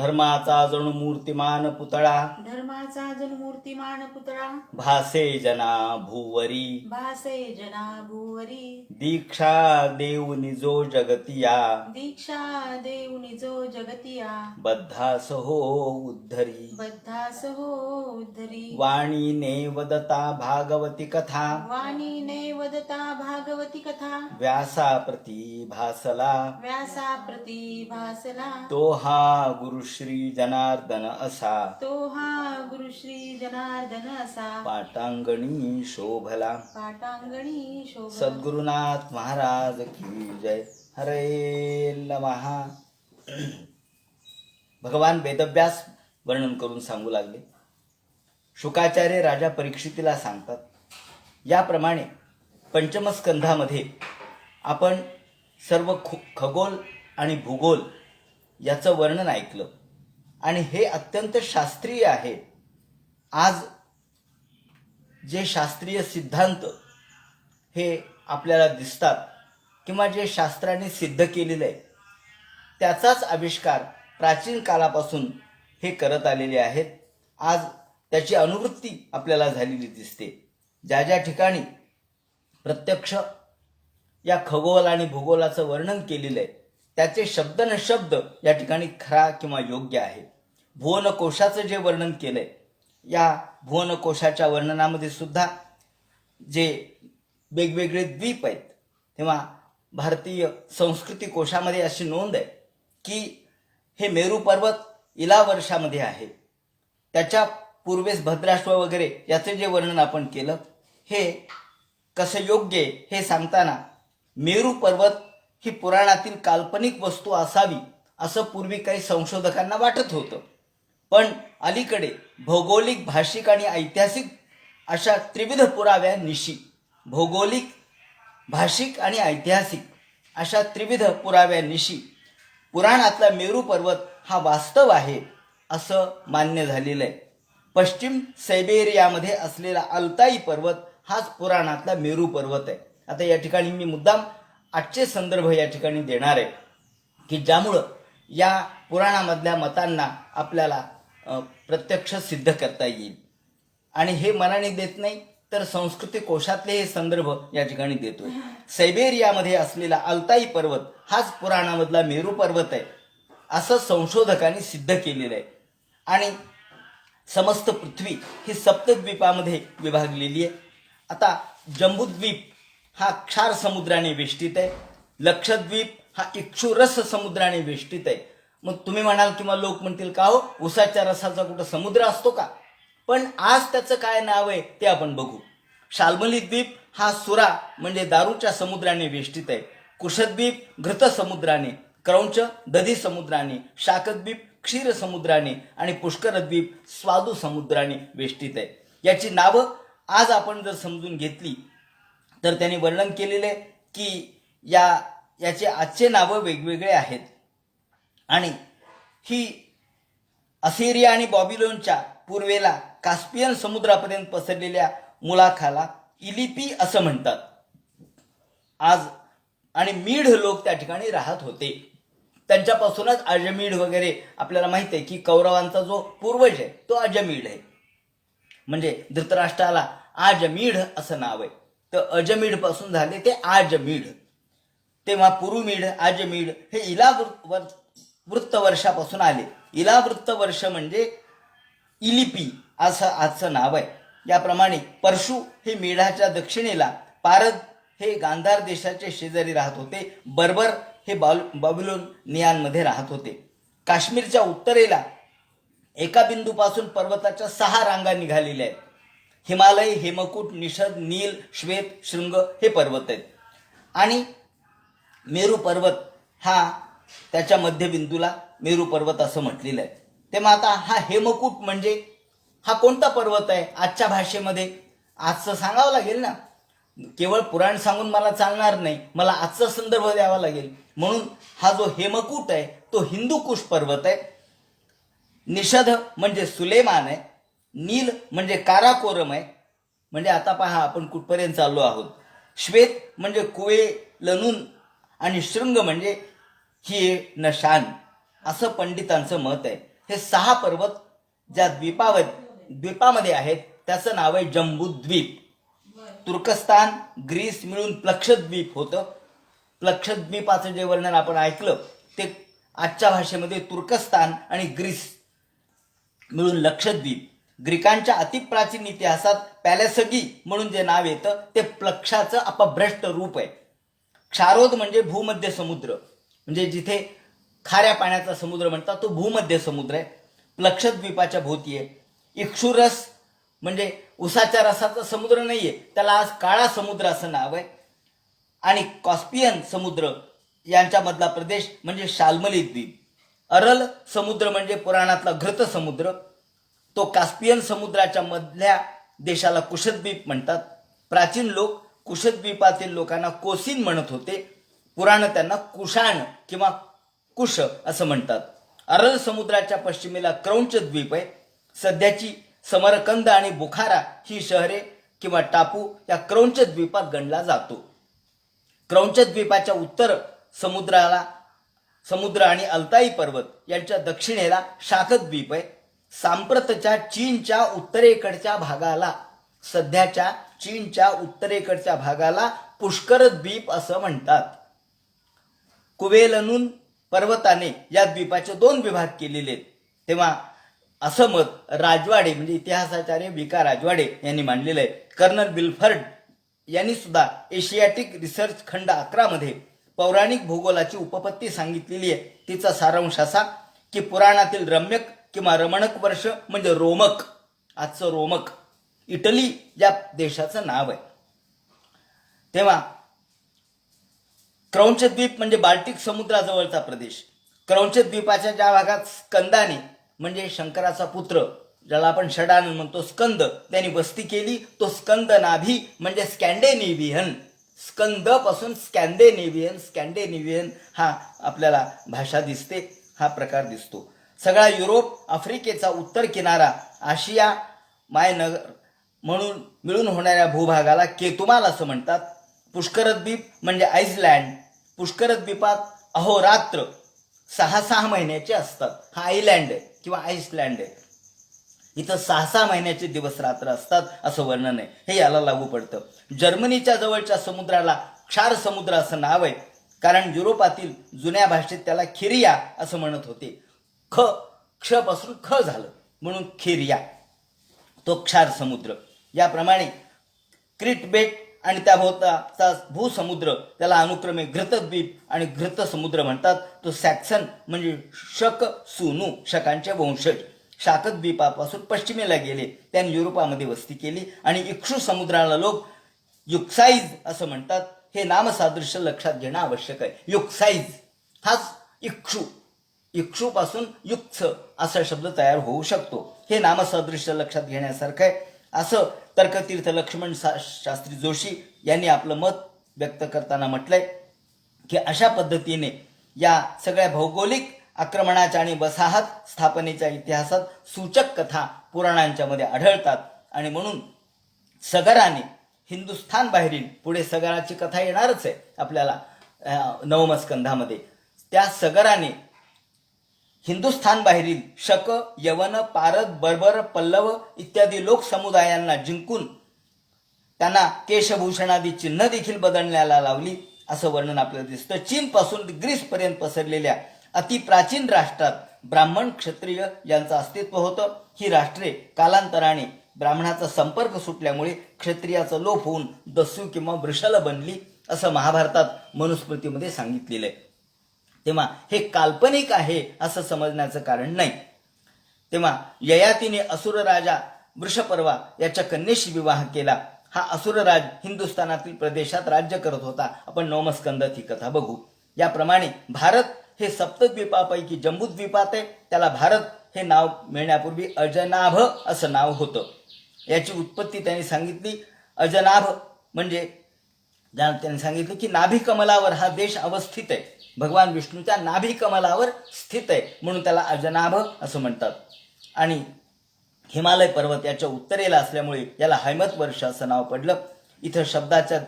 धर्माचा जणू मूर्तिमान पुतळा धर्माचा जणू मूर्तिमान पुतळा भासे जना भूवरी भासे जना भुवरी दीक्षा देऊनि जो जगतिया दीक्षा देऊनि जो जगतिया बद्धास हो उद्धरी बद्धास हो उद्धरी वाणीने वदता भागवती कथा वाणीने वदता भागवती कथा व्यासाप्रती भासला व्यासा प्रती भासला तो हा गुरुश्री जनार्दन असा तो हा गुरुश्री जनार्दन असा पाटांगणी शोभला पाटांगणी शोभा सद्गुरुनाथ महाराज की जय. हरे नमः. भगवान वेदव्यास वर्णन करून सांगू लागले. शुकाचार्य राजा परीक्षितीला सांगतात, याप्रमाणे पंचमस्कंधामध्ये आपण सर्व खगोल आणि भूगोल याचं वर्णन ऐकलं आणि हे अत्यंत शास्त्रीय आहे. आज जे शास्त्रीय सिद्धांत हे आपल्याला दिसतात किंवा जे शास्त्राने सिद्ध केलेलं आहे त्याचाच आविष्कार प्राचीन कालापासून हे करत आलेले आहेत. आज त्याची अनुवृत्ती आपल्याला झालेली दिसते. ज्या ज्या ठिकाणी प्रत्यक्ष या खगोल आणि भूगोलाचं वर्णन केलेलं आहे त्याचे शब्द न शब्द या ठिकाणी खरा किंवा योग्य आहे. भुवनकोशाचं जे वर्णन केलंय या भुवनकोशाच्या वर्णनामध्ये सुद्धा जे वेगवेगळे द्वीप आहेत तेव्हा भारतीय संस्कृती कोशामध्ये अशी नोंद आहे की हे मेरू पर्वत इला वर्षामध्ये आहे. त्याच्या पूर्वेस भद्राश्व वगैरे याचे जे वर्णन आपण केलं हे कसं योग्य हे सांगताना मेरू पर्वत ही पुराणातील काल्पनिक वस्तू असावी असं पूर्वी काही संशोधकांना वाटत होतं. पण अलीकडे भौगोलिक, भाषिक आणि ऐतिहासिक अशा त्रिविध पुराव्यानिशी भौगोलिक, भाषिक आणि ऐतिहासिक अशा त्रिविध पुराव्यानिशी पुराणातला मेरू पर्वत हा वास्तव आहे असं मान्य झालेलं आहे. पश्चिम सायबेरियामध्ये असलेला अल्ताई पर्वत हाच पुराणातला मेरू पर्वत आहे. आता या ठिकाणी मी मुद्दाम आजचे संदर्भ या ठिकाणी देणार आहे की ज्यामुळं या पुराणामधल्या मतांना आपल्याला प्रत्यक्ष सिद्ध करता येईल. आणि हे मनाने देत नाही तर संस्कृती कोशातले हे संदर्भ या ठिकाणी देतोय. सायबेरियामध्ये असलेला अल्ताई पर्वत हाच पुराणामधला मेरू पर्वत आहे असं संशोधकांनी सिद्ध केलेलं आहे. आणि समस्त पृथ्वी ही सप्तद्वीपामध्ये विभागलेली आहे. आता जम्बूद्वीप हा क्षार समुद्राने वेष्टित आहे. लक्षद्वीप हा इक्षुरस समुद्राने वेष्टित आहे. मग तुम्ही म्हणाल किंवा लोक म्हणतील का हो उसाच्या रसाचा कुठं समुद्र असतो का? पण आज त्याचं काय नाव आहे ते आपण बघू. शाल्मली द्वीप हा सुरा म्हणजे दारूच्या समुद्राने वेष्टित आहे. कुशद्वीप घृत समुद्राने, क्रौंच दधी समुद्राने, शाकद्वीप क्षीर समुद्राने आणि पुष्करद्वीप स्वादू समुद्राने वेष्टित आहे. याची नावं आज आपण जर समजून घेतली तर त्यांनी वर्णन केलेले की याचे आजचे नावं वेगवेगळे आहेत. आणि ही असिरिया आणि बॉबिलोनच्या पूर्वेला कास्पियन समुद्रापर्यंत पसरलेल्या मुलाखाला इलिपी असं म्हणतात आज. आणि मीढ लोक त्या ठिकाणी राहत होते. त्यांच्यापासूनच अजमीढ वगैरे आपल्याला माहिती आहे की कौरवांचा जो पूर्वज आहे तो अजमीढ आहे. म्हणजे धृतराष्ट्राला आजमीढ असं नाव आहे. तर अजमीढ पासून झाले ते आजमीढ. तेव्हा पुरुमीढ, आजमीढ हे इला वृत्त वर्षापासून आले. इला वृत्त वर्ष म्हणजे इलिपी असं आजचं नाव आहे. याप्रमाणे परशु हे मेढाच्या दक्षिणेला, पारद हे गांधार देशाचे शेजारी राहत होते, बर्बर हे बॅबिलोनियामध्ये राहत होते. काश्मीरच्या उत्तरेला एका बिंदूपासून पर्वताच्या 6 रांगा निघालेल्या आहेत. हिमालय, हेमकूट, निषद, नील, श्वेत, शृंग हे पर्वत आहेत. आणि मेरू पर्वत हा त्याच्या मध्यबिंदूला मेरू पर्वत असं म्हटलेलं आहे. तेव्हा आता हा हेमकूट म्हणजे हा कोणता पर्वत आहे आजच्या भाषेमध्ये? आजचं सांगावं लागेल ना. केवळ पुराण सांगून मला चालणार नाही, मला आजचा संदर्भ द्यावा लागेल. म्हणून हा जो हेमकूट आहे तो हिंदुकुश पर्वत आहे. निषध म्हणजे सुलेमान आहे. नील म्हणजे काराकोरम आहे. म्हणजे आता पहा आपण कुठपर्यंत चाललो आहोत. श्वेत म्हणजे कुवे लनून आणि शृंग म्हणजे ही नशान असं पंडितांचं मत आहे. हे 6 पर्वत ज्या द्वीपामध्ये आहेत त्याचं नाव आहे जम्बूद्वीप. तुर्कस्तान, ग्रीस मिळून प्लक्षद्वीप होतं. प्लक्षद्वीपाचं जे वर्णन आपण ऐकलं ते आजच्या भाषेमध्ये तुर्कस्तान आणि ग्रीस मिळून लक्षद्वीप. ग्रीकांच्या अतिप्राचीन इतिहासात पॅलेसगी म्हणून जे नाव येतं ते प्लक्षाचं अपभ्रष्ट रूप आहे. क्षारोद म्हणजे भूमध्य समुद्र, म्हणजे जिथे खाऱ्या पाण्याचा समुद्र म्हणतात तो भूमध्य समुद्र आहे. लक्षद्वीपाच्या भोवती आहे. इक्षुरस म्हणजे उसाच्या रसाचा समुद्र नाहीये, त्याला आज काळा समुद्र असं नाव आहे. आणि कॉस्पियन समुद्र यांच्यामधला प्रदेश म्हणजे शाल्मली द्वीप. अरल समुद्र म्हणजे पुराणातला घृत समुद्र, तो कास्पियन समुद्राच्या मधल्या देशाला कुशद्वीप म्हणतात. प्राचीन लोक कुशद्वीपातील लोकांना कोसीन म्हणत होते. पुराण त्यांना कुशाण किंवा कुश असं म्हणतात. अरल समुद्राच्या पश्चिमेला क्रौंच द्वीप आहे. सध्याची समरकंद आणि बुखारा ही शहरे किंवा टापू या क्रौंच द्वीपात गणला जातो. क्रौंच द्वीपाच्या उत्तर समुद्र आणि अल्ताई पर्वत यांच्या दक्षिणेला शाकद्वीप आहे. सांप्रतच्या चीनच्या उत्तरेकडच्या भागाला, सध्याच्या चीनच्या उत्तरेकडच्या भागाला पुष्कर द्वीप असं म्हणतात. कुवेलनून पर्वताने या द्वीपाचे 2 विभाग केलेले आहेत. तेव्हा असं मत राजवाडे म्हणजे इतिहासाचार्य विका राजवाडे यांनी मांडलेलं आहे. कर्नल बिलफर्ड यांनी सुद्धा एशियाटिक रिसर्च खंड 11 मध्ये पौराणिक भूगोलाची उपपत्ती सांगितलेली आहे. तिचा सारांश असा की पुराणातील रम्यक किंवा रमणक वर्ष म्हणजे रोमक, आजचं रोमक इटली या देशाचं नाव आहे. तेव्हा क्रौंच द्वीप म्हणजे बाल्टिक समुद्राजवळचा प्रदेश. क्रौंच द्वीपाच्या ज्या भागात स्कंदाने म्हणजे शंकराचा पुत्र ज्याला आपण षडानन म्हणतो स्कंद त्यांनी वस्ती केली, तो स्कंद नाभी म्हणजे स्कॅन्डेनेव्हियन. स्कंद पासून स्कॅन्डेनेव्हियन हा आपल्याला भाषा दिसते, हा प्रकार दिसतो. सगळा युरोप, आफ्रिकेचा उत्तर किनारा, आशिया, मायनगर म्हणून मिळून होणाऱ्या भूभागाला केतुमाल असं म्हणतात. पुष्करद्वीप म्हणजे आईसलँड. पुष्करद्वीपात अहोरात्र 6 महिन्याचे असतात. हा आईलँड आहे किंवा आईसलँड आहे. इथं 6 महिन्याचे दिवस रात्र असतात असं वर्णन आहे. हे याला लागू पडतं. जर्मनीच्या जवळच्या समुद्राला क्षार समुद्र असं नाव आहे, कारण युरोपातील जुन्या भाषेत त्याला खिरिया असं म्हणत होते. क्ष पासून ख झालं म्हणून खिरिया, तो क्षार समुद्र. याप्रमाणे क्रीट बेट आणि त्याभोवताचा भूसमुद्र त्याला अनुक्रमे घृतद्वीप आणि घृत समुद्र म्हणतात. तो सॅक्सन म्हणजे शक सुनू, शकांचे वंशज, शाकद्वीपापासून पश्चिमेला गेले, त्यांनी युरोपामध्ये वस्ती केली. आणि इक्षु समुद्राला लोक युक्साईज असं म्हणतात. हे नामसादृश्य लक्षात घेणं आवश्यक आहे. युक्साईज हाच इक्षु पासून युक्स असा शब्द तयार होऊ शकतो. हे नामसादृश्य लक्षात घेण्यासारखं आहे असं तर्कतीर्थ लक्ष्मण शास्त्री जोशी यांनी आपलं मत व्यक्त करताना म्हटलंय की अशा पद्धतीने या सगळ्या भौगोलिक आक्रमणाच्या आणि वसाहत स्थापनेच्या इतिहासात सूचक कथा पुराणांच्या मध्ये आढळतात. आणि म्हणून सगराने हिंदुस्थान बाहेरील, पुढे सगराची कथा येणारच आहे आपल्याला 9व्या स्कंधामध्ये, त्या सगराने हिंदुस्थान बाहेरील शक, यवन, पारद, बर्बर, पल्लव इत्यादी लोक समुदायांना जिंकून त्यांना केशभूषणादी चिन्ह देखील बदलण्याला लावली असं वर्णन आपल्याला दिसतं. चीन पासून ग्रीस पर्यंत पसरलेल्या अतिप्राचीन राष्ट्रात ब्राह्मण क्षत्रिय यांचं अस्तित्व होतं. ही राष्ट्रे कालांतराने ब्राह्मणाचा संपर्क सुटल्यामुळे क्षत्रियाचा लोप होऊन दस्यू किंवा वृषल बनली असं महाभारतात मनुस्मृतीमध्ये सांगितलेलं आहे. तेव्हा हे काल्पनिक आहे असं समजण्याचं कारण नाही. तेव्हा ययातीने असुर राजा वृषपर्वा याच्या कन्येशी विवाह केला. हा असुरराज हिंदुस्थानातील प्रदेशात राज्य करत होता. आपण 9व्या स्कंदात ही कथा बघू. याप्रमाणे भारत हे सप्तद्वीपापैकी जम्बूद्वीपात आहे. त्याला भारत हे नाव मिळण्यापूर्वी अजनाभ असं नाव होतं. याची उत्पत्ती त्यांनी सांगितली. अजनाभ म्हणजे त्यांनी सांगितलं की नाभी कमलावर हा देश अवस्थित आहे. भगवान विष्णूच्या नाभी कमलावर स्थित आहे म्हणून त्याला अजनाभ असं म्हणतात. आणि हिमालय पर्वत याच्या उत्तरेला असल्यामुळे याला हैमत वर्ष असं नाव पडलं. इथं शब्दाच्या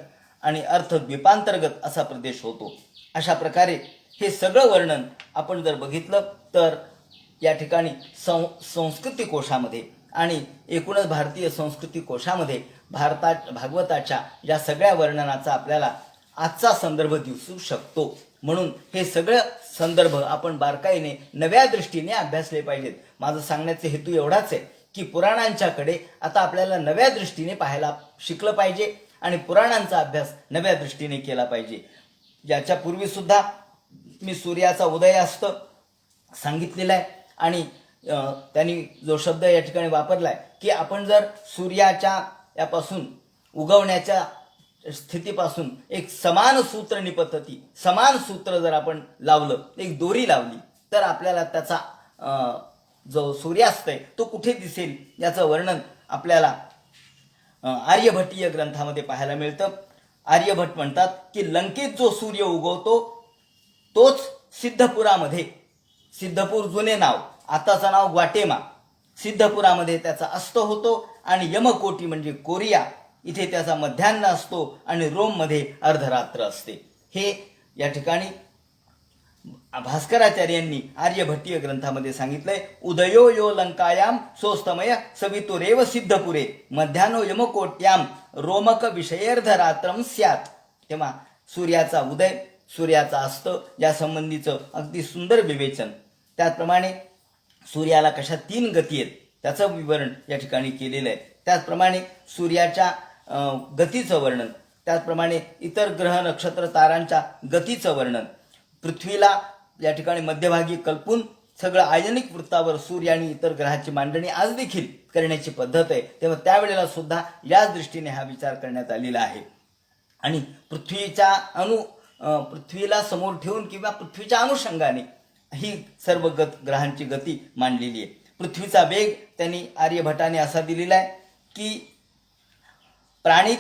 आणि अर्थ द्वीपांतर्गत असा प्रदेश होतो. अशा प्रकारे हे सगळं वर्णन आपण जर बघितलं तर या ठिकाणी संस्कृती कोशामध्ये आणि एकूणच भारतीय संस्कृती कोशामध्ये भागवताच्या या सगळ्या वर्णनाचा आपल्याला आजचा संदर्भ दिसू शकतो. म्हणून हे सगळं संदर्भ आपण बारकाईने नव्या दृष्टीने अभ्यासले पाहिजेत. माझं सांगण्याचा हेतू एवढाच आहे की पुराणांच्याकडे आता आपल्याला नव्या दृष्टीने पाहायला शिकलं पाहिजे आणि पुराणांचा अभ्यास नव्या दृष्टीने केला पाहिजे. याच्यापूर्वी सुद्धा मी सूर्याचा उदयास्त सांगितलेला आहे आणि त्यांनी जो शब्द या ठिकाणी वापरलाय की आपण जर सूर्याच्या यापासून उगवण्याच्या स्थितीपासून एक समान सूत्र निपद्धती समान सूत्र जर आपण लावलं, एक दोरी लावली, तर आपल्याला त्याचा जो सूर्यास्त आहे तो कुठे दिसेल याचं वर्णन आपल्याला आर्यभट्टीय ग्रंथामध्ये पाहायला मिळतं. आर्यभट्ट म्हणतात की लंकेत जो सूर्य उगवतो तोच सिद्धपुरामध्ये, सिद्धपूर जुने नाव, आताचं नाव ग्वाटेमा, सिद्धपुरामध्ये त्याचा अस्त होतो आणि यमकोटी म्हणजे कोरिया इथे त्याचा मध्यान्ह असतो आणि रोममध्ये अर्धरात्र असते. हे या ठिकाणी भास्कराचार्यांनी आर्यभट्टीय ग्रंथामध्ये सांगितलंय. उदयो यो लंकायाम सोस्तमय सवितुरेव सिद्धपुरे मध्यान्हो यमकोट्याम रोमक विषयर्धरात्रम स्यात्. तेव्हा सूर्याचा उदय, सूर्याचा अस्त या संबंधीचं अगदी सुंदर विवेचन. त्याचप्रमाणे सूर्याला कशा 3 गती आहेत त्याचं विवरण या ठिकाणी केलेलं आहे. त्याचप्रमाणे सूर्याच्या गतीचं वर्णन, त्याचप्रमाणे इतर ग्रह नक्षत्र तारांच्या गतीचं वर्णन, पृथ्वीला या ठिकाणी मध्यभागी कल्पून सगळं आयनिक वृत्तावर सूर्य आणि इतर ग्रहाची मांडणी आज देखील करण्याची पद्धत आहे. तेव्हा त्यावेळेला सुद्धा याच दृष्टीने हा विचार करण्यात आलेला आहे. आणि पृथ्वीला समोर ठेवून किंवा पृथ्वीच्या अनुषंगाने ही सर्व ग्रहांची गती मांडलेली आहे. पृथ्वीचा वेग त्यांनी आर्यभटाने असा दिलेला आहे की प्राणी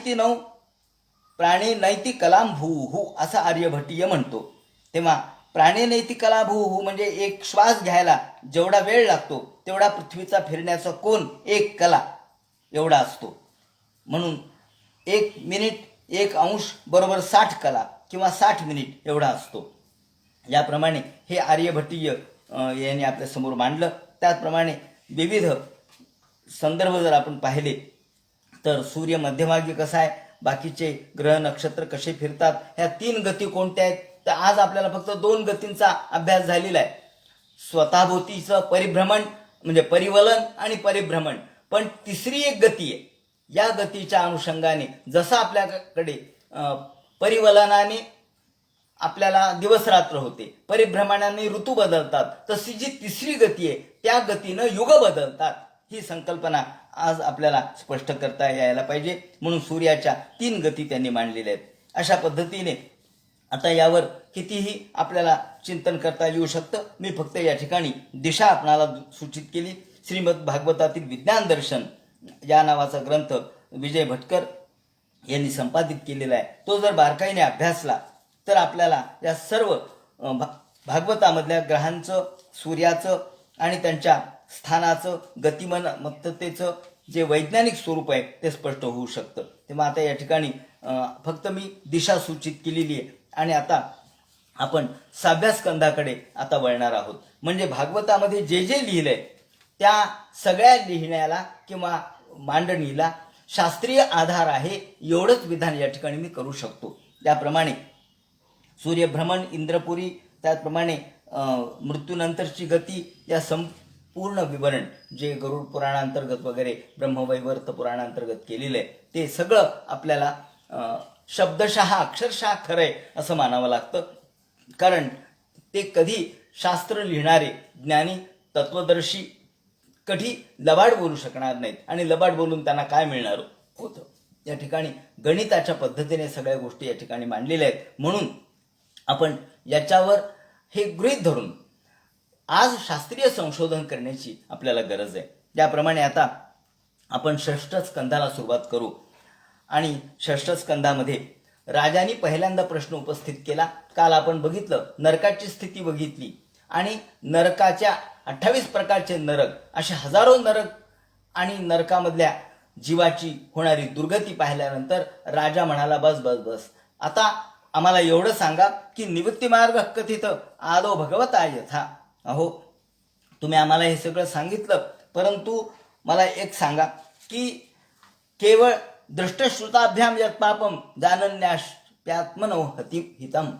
नैतिक कलाम भूहू असा आर्यभट्टीय म्हणतो. तेव्हा प्राणी नैतिक कला भूहू म्हणजे एक श्वास घ्यायला जेवढा वेळ लागतो तेवढा पृथ्वीचा फिरण्याचा कोन 1 कला एवढा असतो. म्हणून 1 मिनिट 1 अंश बरोबर 60 कला किंवा 60 मिनिट एवढा असतो. याप्रमाणे हे आर्यभट्टीय यांनी आपल्या समोर मांडलं. त्याचप्रमाणे विविध संदर्भ जर आपण पाहिले तर सूर्य मध्यभागी कसा आहे, बाकीचे ग्रह नक्षत्र कसे फिरतात, ह्या 3 गती कोणत्या आहेत, तर आज आपल्याला फक्त 2 गतींचा अभ्यास झालेला आहे. स्वतःभोवतीचं परिभ्रमण म्हणजे परिवलन आणि परिभ्रमण. पण तिसरी एक गती आहे. या गतीच्या अनुषंगाने जसं आपल्याकडे परिवलनाने आपल्याला दिवस रात्र होते, परिभ्रमणाने ऋतू बदलतात, तशी जी तिसरी गती आहे त्या गतीनं युग बदलतात. ही संकल्पना आज आपल्याला स्पष्ट करता यायला पाहिजे. म्हणून सूर्याच्या 3 गती त्यांनी मांडलेल्या आहेत. अशा पद्धतीने आता यावर कितीही आपल्याला चिंतन करता येऊ शकतं. मी फक्त या ठिकाणी दिशा आपणाला सूचित केली. श्रीमद भागवतातील विज्ञान दर्शन या नावाचा ग्रंथ विजय भटकर यांनी संपादित केलेला आहे. तो जर बारकाईने अभ्यासला तर आपल्याला या सर्व भागवतामधल्या ग्रहांचं, सूर्याचं आणि त्यांच्या स्थानाचं, गतिमत्तेचं जे वैज्ञानिक स्वरूप आहे ते स्पष्ट होऊ शकतं. तेव्हा आता या ठिकाणी फक्त मी दिशा सूचित केलेली आहे आणि आता आपण 6व्या स्कंधाकडे आता वळणार आहोत. म्हणजे भागवतामध्ये जे जे लिहिलंय त्या सगळ्या लिहिण्याला किंवा मांडणीला शास्त्रीय आधार आहे एवढंच विधान या ठिकाणी मी करू शकतो. त्याप्रमाणे सूर्यभ्रमण, इंद्रपुरी, त्याचप्रमाणे मृत्यूनंतरची गती या संपूर्ण विवरण जे गरुड पुराणांतर्गत वगैरे ब्रह्मवैवर्त पुराणांतर्गत केलेलं आहे ते सगळं आपल्याला शब्दशः अक्षरशः खरंय असं मानावं लागतं. कारण ते कधी शास्त्र लिहिणारे ज्ञानी तत्वदर्शी कधी लबाड बोलू शकणार नाहीत आणि लबाड बोलून त्यांना काय मिळणार होतं. या ठिकाणी गणिताच्या पद्धतीने सगळ्या गोष्टी या ठिकाणी मांडलेल्या आहेत. म्हणून आपण याच्यावर हे गृहीत धरून आज शास्त्रीय संशोधन करण्याची आपल्याला गरज आहे. त्याप्रमाणे आता आपण 6ष्ठ स्कंधाला सुरुवात करू. आणि 6ष्ठ स्कंधामध्ये राजांनी पहिल्यांदा प्रश्न उपस्थित केला. काल आपण बघितलं, नरकाची स्थिती बघितली आणि नरकाच्या 28 प्रकारचे नरक, असे हजारो नरक आणि नरकामधल्या जीवाची होणारी दुर्गती पाहिल्यानंतर राजा म्हणाला, बस बस बस, आता आम्हाला एवढं सांगा की निवृत्ती मार्ग कथित आदो भगवता यथा. अहो, तुम्ही आम्हाला हे सगळं सांगितलं, परंतु मला एक सांगा की केवळ दृष्टश्रुताभ्याम यत् पापम जानन्यात्मनो हितम,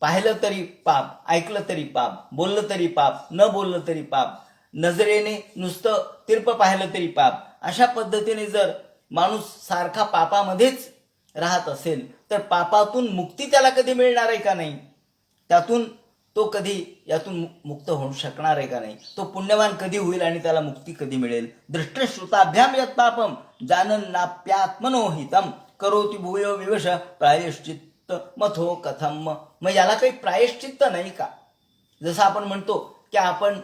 पाहिलं तरी पाप, ऐकलं तरी पाप, बोललं तरी पाप, न बोललं तरी पाप, नजरेने नुसतं तिरप पाहिलं तरी पाप, अशा पद्धतीने जर माणूस सारखा पापामध्येच राहत असेल तर पापातून मुक्ती त्याला कधी मिळणार आहे का नाही? त्यातून तो कधी यातून मुक्त होऊ शकणार आहे का नाही? तो पुण्यवान कधी होईल आणि त्याला मुक्ती कधी मिळेल? दृष्टश्रुताभ्याम यत् पापम जानन्नाप्यात्मनो हितम करोति भूयो विवश प्रायश्चित्त मथो कथम. मग याला काही प्रायश्चित्त नाही का? जसं आपण म्हणतो की आपण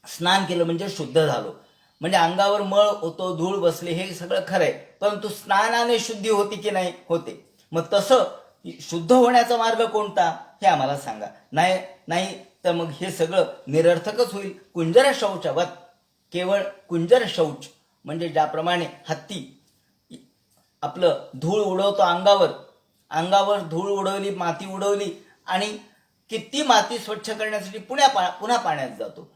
स्नान केलं म्हणजे शुद्ध झालो, म्हणजे अंगावर मळ होतो, धूळ बसले, हे सगळं खरंय, परंतु स्नानाने शुद्धी होती की नाही? होते. मग तसं शुद्ध होण्याचा मार्ग कोणता हे आम्हाला सांगा. नाही तर मग हे सगळं निरर्थकच होईल. कुंजर शौचवत, केवळ कुंजर शौच म्हणजे ज्याप्रमाणे हत्ती आपलं धूळ उडवतो अंगावर धूळ उडवली, माती उडवली आणि किती माती स्वच्छ करण्यासाठी पुन्हा पाण्यात जातो,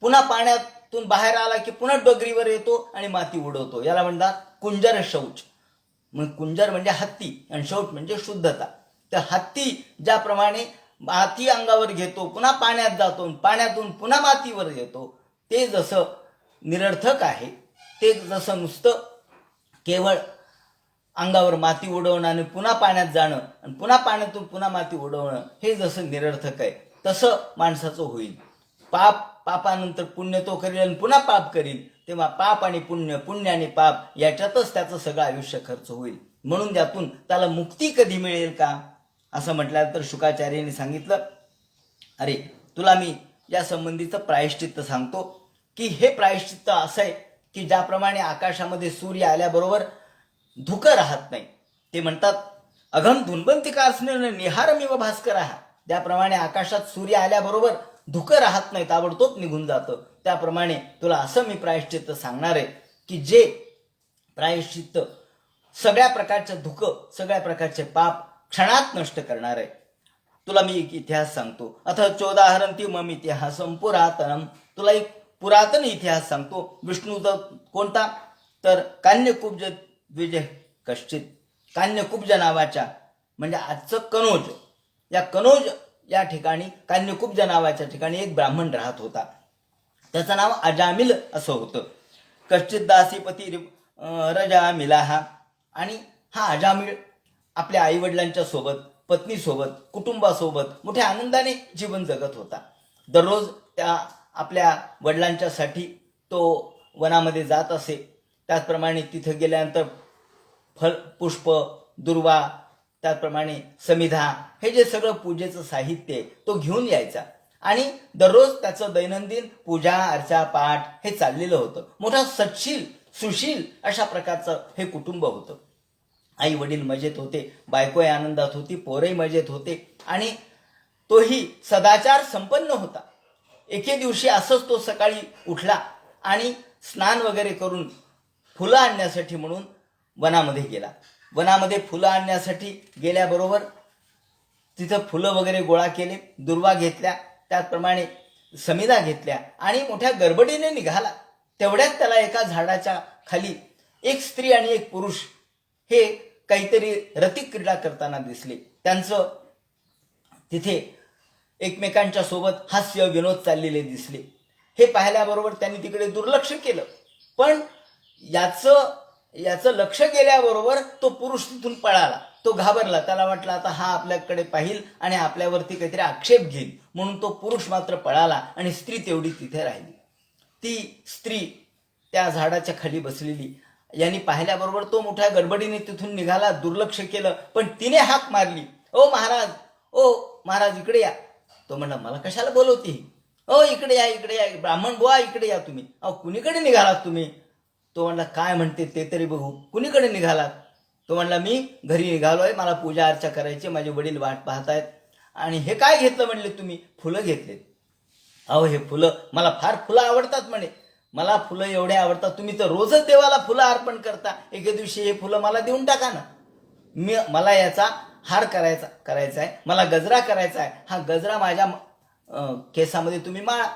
पुन्हा पाण्यातून बाहेर आला की पुन्हा डोंगरीवर येतो आणि माती उडवतो, याला म्हणतात कुंजर शौच. मग कुंजर म्हणजे हत्ती आणि शौच म्हणजे शुद्धता. तर हत्ती ज्याप्रमाणे माती अंगावर घेतो, पुन्हा पाण्यात जातो, पाण्यातून पुन्हा मातीवर येतो, ते जसं निरर्थक आहे, ते जसं नुसतं केवळ अंगावर माती उडवणं आणि पुन्हा पाण्यात जाणं आणि पुन्हा पाण्यातून पुन्हा माती उडवणं हे जसं निरर्थक आहे, तसं माणसाचं होईल. पापानंतर पुण्य तो करील आणि पुन्हा पाप करील, तेव्हा पाप आणि पुण्य आणि पाप याच्यातच त्याचं सगळं आयुष्य खर्च होईल. म्हणून त्यातून त्याला मुक्ती कधी मिळेल का असं म्हटल्यानंतर शुकाचार्यांनी सांगितलं, अरे तुला मी या संबंधीचं प्रायश्चित्त सांगतो की हे प्रायश्चित्त असं आहे की ज्याप्रमाणे आकाशामध्ये सूर्य आल्याबरोबर धुकं राहत नाही, ते म्हणतात अघम धुनबंतिकासने निहारमिव भास्कर, त्याप्रमाणे आकाशात सूर्य आल्याबरोबर धुकं राहत नाही, ताबडतोब निघून जातं. त्याप्रमाणे तुला असं मी प्रायश्चित्त सांगणार आहे की जे प्रायश्चित्त सगळ्या प्रकारचं धुकं, सगळ्या प्रकारचे पाप क्षणात नष्ट करणार आहे. तुला मी एक इतिहास सांगतो. अथ चोदाहरंती मम इतिहासम पुरातनम. तुला एक पुरातन इतिहास सांगतो. विष्णूचा कोणता? तर कान्यकुब्ज द्विज कश्चित. कान्यकुब्ज नावाच्या म्हणजे आजचं कनोज, या कनोज या ठिकाणी कान्यकुब्ज नावाच्या ठिकाणी एक ब्राह्मण राहत होता. त्याचं नाव अजामिल असं होतं. कश्चित दासीपती रजामिला. आणि हा अजामिळ आपल्या आईवडिलांच्या सोबत, पत्नीसोबत, कुटुंबासोबत मोठ्या आनंदाने जीवन जगत होता. दररोज त्या आपल्या वडिलांच्यासाठी तो वनामध्ये जात असे. त्याचप्रमाणे तिथं गेल्यानंतर फल, पुष्प, दुर्वा, त्याचप्रमाणे समिधा, हे जे सगळं पूजेचं साहित्य आहे तो घेऊन यायचा आणि दररोज त्याचं दैनंदिन पूजा, अर्चा, पाठ हे चाललेलं होतं. मोठा सत्शील, सुशील अशा प्रकारचं हे कुटुंब होतं. आई वडील मजेत होते, बायकोही आनंदात होती, पोरही मजेत होते आणि तोही सदाचार संपन्न होता. एके दिवशी असंच तो सकाळी उठला आणि स्नान वगैरे करून फुलं आणण्यासाठी म्हणून वनामध्ये गेला. वनामध्ये फुलं आणण्यासाठी गेल्याबरोबर तिथं फुलं वगैरे गोळा केले, दुर्वा घेतल्या, त्याचप्रमाणे समिधा घेतल्या आणि मोठ्या गडबडीने निघाला. तेवढ्यात त्याला एका झाडाच्या खाली एक स्त्री आणि एक पुरुष हे काहीतरी रतिक क्रीडा करताना दिसले. त्यांचं तिथे एकमेकांच्या सोबत हास्य विनोद चाललेले दिसले. हे पाहिल्याबरोबर त्यांनी तिकडे दुर्लक्ष केलं, पण याचं लक्ष गेल्याबरोबर तो पुरुष तिथून पळाला. तो घाबरला, त्याला वाटलं आता हा आपल्याकडे पाहिल आणि आपल्यावरती काहीतरी आक्षेप घेईल, म्हणून तो पुरुष मात्र पळाला आणि स्त्री तेवढी तिथे राहिली. ती स्त्री त्या झाडाच्या खाली बसलेली यांनी पाहिल्याबरोबर तो मोठ्या गडबडीने तिथून निघाला, दुर्लक्ष केलं, पण तिने हाक मारली, ओ महाराज इकडे या. तो म्हणला मला कशाला बोलवते? ओ इकडे या ब्राह्मण बुवा, इकडे या तुम्ही. अहो कुणीकडे निघालात तुम्ही? तो म्हणला काय म्हणते ते तरी बघू, कुणीकडे निघालात? तो म्हणला मी घरी निघालोय, मला पूजा अर्चा करायची, माझे वडील वाट पाहतायत. आणि हे काय घेतलं म्हणले तुम्ही? फुलं घेतलेत. अहो हे फुलं, मला फार फुलं आवडतात म्हणे, मला फुलं एवढे आवडतात, तुम्ही तर रोजच देवाला फुलं अर्पण करता, एके दिवशी हे फुलं मला देऊन टाका ना. मला याचा हार करायचा आहे, मला गजरा करायचा आहे, हा गजरा माझ्या केसामध्ये तुम्ही माळा.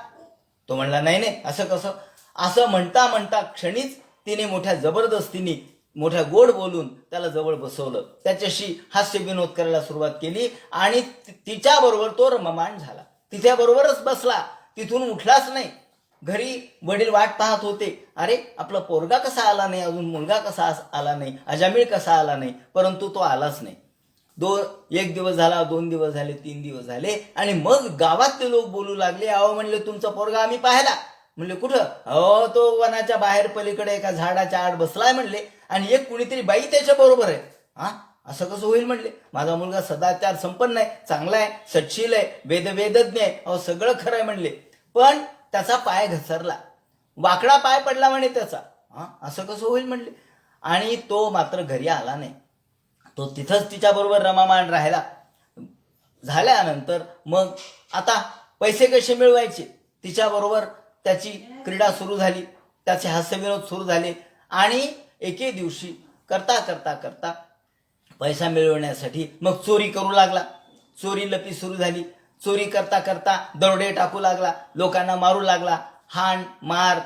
तो म्हणला नाही नाही, असं कसं. असं म्हणता म्हणता क्षणीच तिने मोठ्या जबरदस्तीने मोठ्या गोड बोलून त्याला जवळ बसवलं, त्याच्याशी हास्य विनोद करायला सुरुवात केली आणि तिच्याबरोबर तो रममाण झाला. तिच्याबरोबरच बसला, तिथून उठलाच नाही. घरी वडील वाट पाहत होते, अरे आपला पोरगा कसा आला नाही, अजून मुलगा कसा आला नाही, अजामिळ कसा आला नाही, परंतु तो आलाच नाही. एक दिवस झाला, 2 दिवस झाले, 3 दिवस झाले आणि मग गावातले लोक बोलू लागले, अहो म्हणले तुमचा पोरगा आम्ही पाहिला. म्हणले कुठं? अहो तो वनाच्या बाहेर पलीकडे एका झाडाच्या आड बसलाय म्हणले आणि एक कुणीतरी बाई त्याच्या बरोबर आहे. हा असं कसं होईल म्हणले, माझा मुलगा सदाचार संपन्न आहे, चांगला आहे, सटशील आहे, वेदवेदज्ञ आहे, अहो सगळं खरं आहे म्हणले, पण त्याचा पाय घसरला, वाकडा पाय पडला म्हणे त्याचा. हा असं कसं होईल म्हणले. आणि तो मात्र घरी आला नाही, तो तिथंच तिच्याबरोबर रमामाण राहिला. झाल्यानंतर मग आता पैसे कसे मिळवायचे, तिच्याबरोबर त्याची क्रीडा सुरू झाली, त्याचे हास्यविनोद सुरू झाले आणि एके दिवशी करता करता करता पैसा मिळवण्यासाठी मग चोरी करू लागला. चोरी लपी सुरू झाली. चोरी करता करता दरोडे टाकू लागला, लोकांना मारू लागला, हाण मार,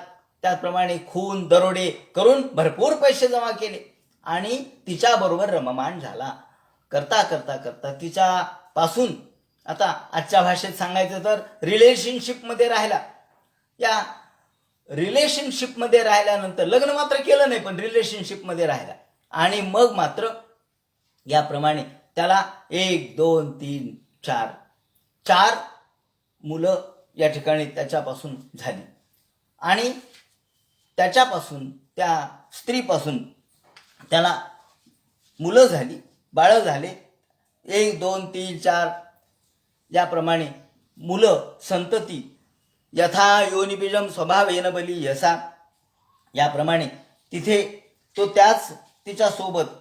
त्याचप्रमाणे खून दरोडे करून भरपूर पैसे जमा केले आणि तिच्याबरोबर रममाण झाला. करता करता करता तिच्यापासून आता आजच्या भाषेत सांगायचं तर रिलेशनशिपमध्ये राहिला. या रिलेशनशिपमध्ये राहिल्यानंतर लग्न मात्र केलं नाही, पण रिलेशनशिपमध्ये राहिला आणि मग मात्र याप्रमाणे त्याला 1 2 3 4 मुलं या ठिकाणी त्याच्यापासून झाली आणि त्याच्यापासून त्या स्त्रीपासून त्याला मुलं झाली, बाळं झाले. 1 2 3 4 याप्रमाणे मुलं संतती यथा योनिबीजम स्वभावेन बली यसा, याप्रमाणे तिथे तो त्याच तिच्यासोबत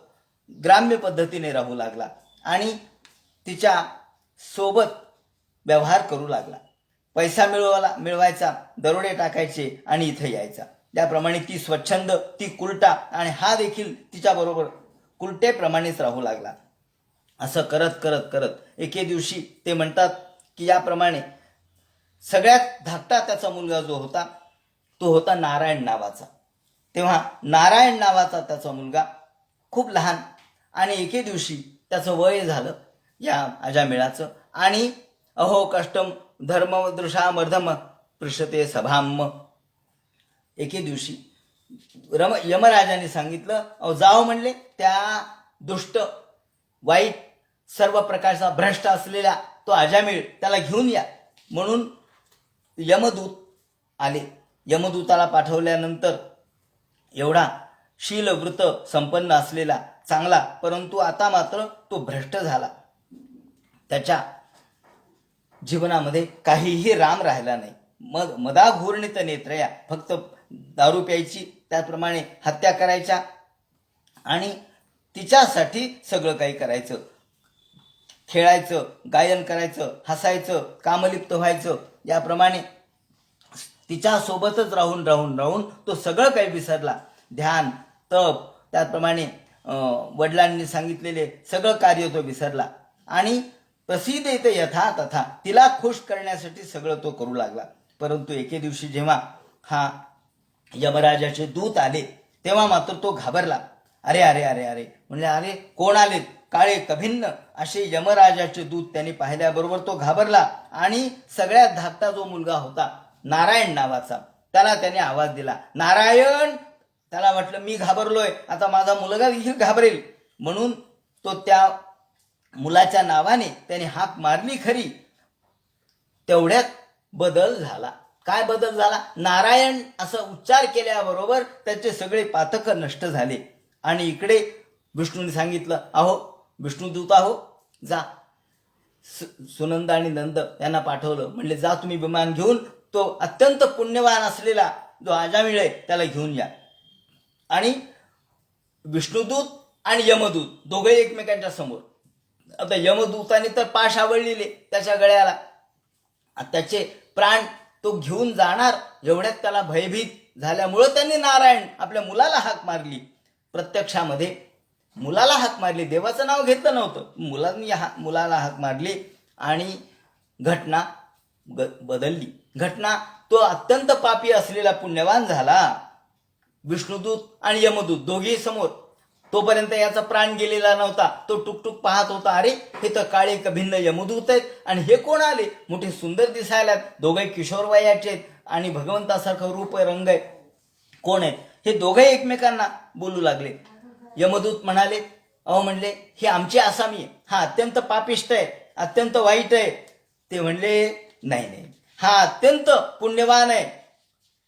ग्राम्य पद्धतीने राहू लागला आणि तिच्या सोबत व्यवहार करू लागला. पैसा मिळवायचा, दरोडे टाकायचे आणि इथे यायचा. त्याप्रमाणे ती स्वच्छंद, ती कुलटा आणि हा देखील तिच्याबरोबर कुलटेप्रमाणेच राहू लागला. असं करत करत करत एके दिवशी ते म्हणतात की याप्रमाणे सगळ्यात धाकटा त्याचा मुलगा जो होता तो होता नारायण नावाचा. तेव्हा नारायण नावाचा त्याचा मुलगा खूप लहान आणि एके दिवशी त्याचं वय झालं या अजामिळाचं आणि अहो कष्टम धर्मदृशा मर्धम पृष्ठते सभाम. एके दिवशी यमराजाने सांगितलं, अहो जाओ म्हणले त्या दुष्ट वाईट सर्व प्रकारचा भ्रष्ट असलेला तो अजामिळ त्याला घेऊन या. म्हणून यमदूत आले. यमदूताला पाठवल्यानंतर एवढा शीलवृत्त संपन्न असलेला चांगला, परंतु आता मात्र तो भ्रष्ट झाला. त्याच्या जीवनामध्ये काहीही राम राहिला नाही. मग मदाघूर्णित नेत्रया, फक्त दारू प्यायची, त्याप्रमाणे हत्या करायच्या आणि तिच्यासाठी सगळं काही करायचं, खेळायचं, गायन करायचं, हसायचं, कामलिप्त व्हायचं. याप्रमाणे तिच्यासोबतच राहून राहून राहून तो सगळं काही विसरला. ध्यान, तप, त्याचप्रमाणे वडिलांनी सांगितलेले सगळं कार्य तो विसरला आणि प्रसिद्धेत यथा तथा, तिला खुश करण्यासाठी सगळं तो करू लागला. परंतु एके दिवशी जेव्हा हा यमराजाचे दूत आले तेव्हा मात्र तो घाबरला. अरे अरे अरे अरे म्हणजे अरे कोण आले? काळे कभिन्न असे यमराजाचे दूत त्यांनी पाहिल्याबरोबर तो घाबरला आणि सगळ्यात धाकटा जो मुलगा होता नारायण नावाचा, त्याला त्याने आवाज दिला, नारायण. त्याला वाटलं मी घाबरलोय, आता माझा मुलगा देखील घाबरेल, म्हणून तो त्या मुलाच्या नावाने त्याने हाक मारली खरी. तेवढ्यात बदल झाला. काय बदल झाला? नारायण असं उच्चार केल्याबरोबर त्याचे सगळे पातक नष्ट झाले आणि इकडे विष्णूने सांगितलं, अहो विष्णुदूत आहो, जा. सुनंद आणि नंद यांना पाठवलं. म्हणले जा तुम्ही विमान घेऊन तो अत्यंत पुण्यवान असलेला जो अजामिळ आहे त्याला घेऊन या. आणि विष्णुदूत आणि यमदूत दोघे एकमेकांच्या समोर. आता यमदूताने तर पाश आवळलेले त्याच्या गळ्याला, त्याचे प्राण तो घेऊन जाणार एवढ्यात त्याला भयभीत झाल्यामुळं त्यांनी नारायण आपल्या मुलाला हाक मारली. प्रत्यक्षामध्ये मुलाला हाक मारली, देवाचं नाव घेतलं नव्हतं, मुलाला हाक मारली आणि घटना बदलली. घटना तो अत्यंत पापी असलेला पुण्यवान झाला. विष्णुदूत आणि यमदूत दोघेही समोर. तोपर्यंत याचा प्राण गेलेला नव्हता. तो टुकटुक पाहत होता, अरे हे तर काळे कभिन्न यमदूत आहेत आणि हे कोण आले? मोठे सुंदर दिसायला, दोघे किशोर वयाचे आहेत आणि भगवंतासारखं रूप रंग आहे. कोण आहेत? हे दोघे एकमेकांना बोलू लागले. यमदूत म्हणाले, अहो म्हणले, हे आमचे आसामी आहे, हा अत्यंत पापिष्ट आहे, अत्यंत वाईट आहे. ते म्हणले, नाही, हा अत्यंत पुण्यवान आहे.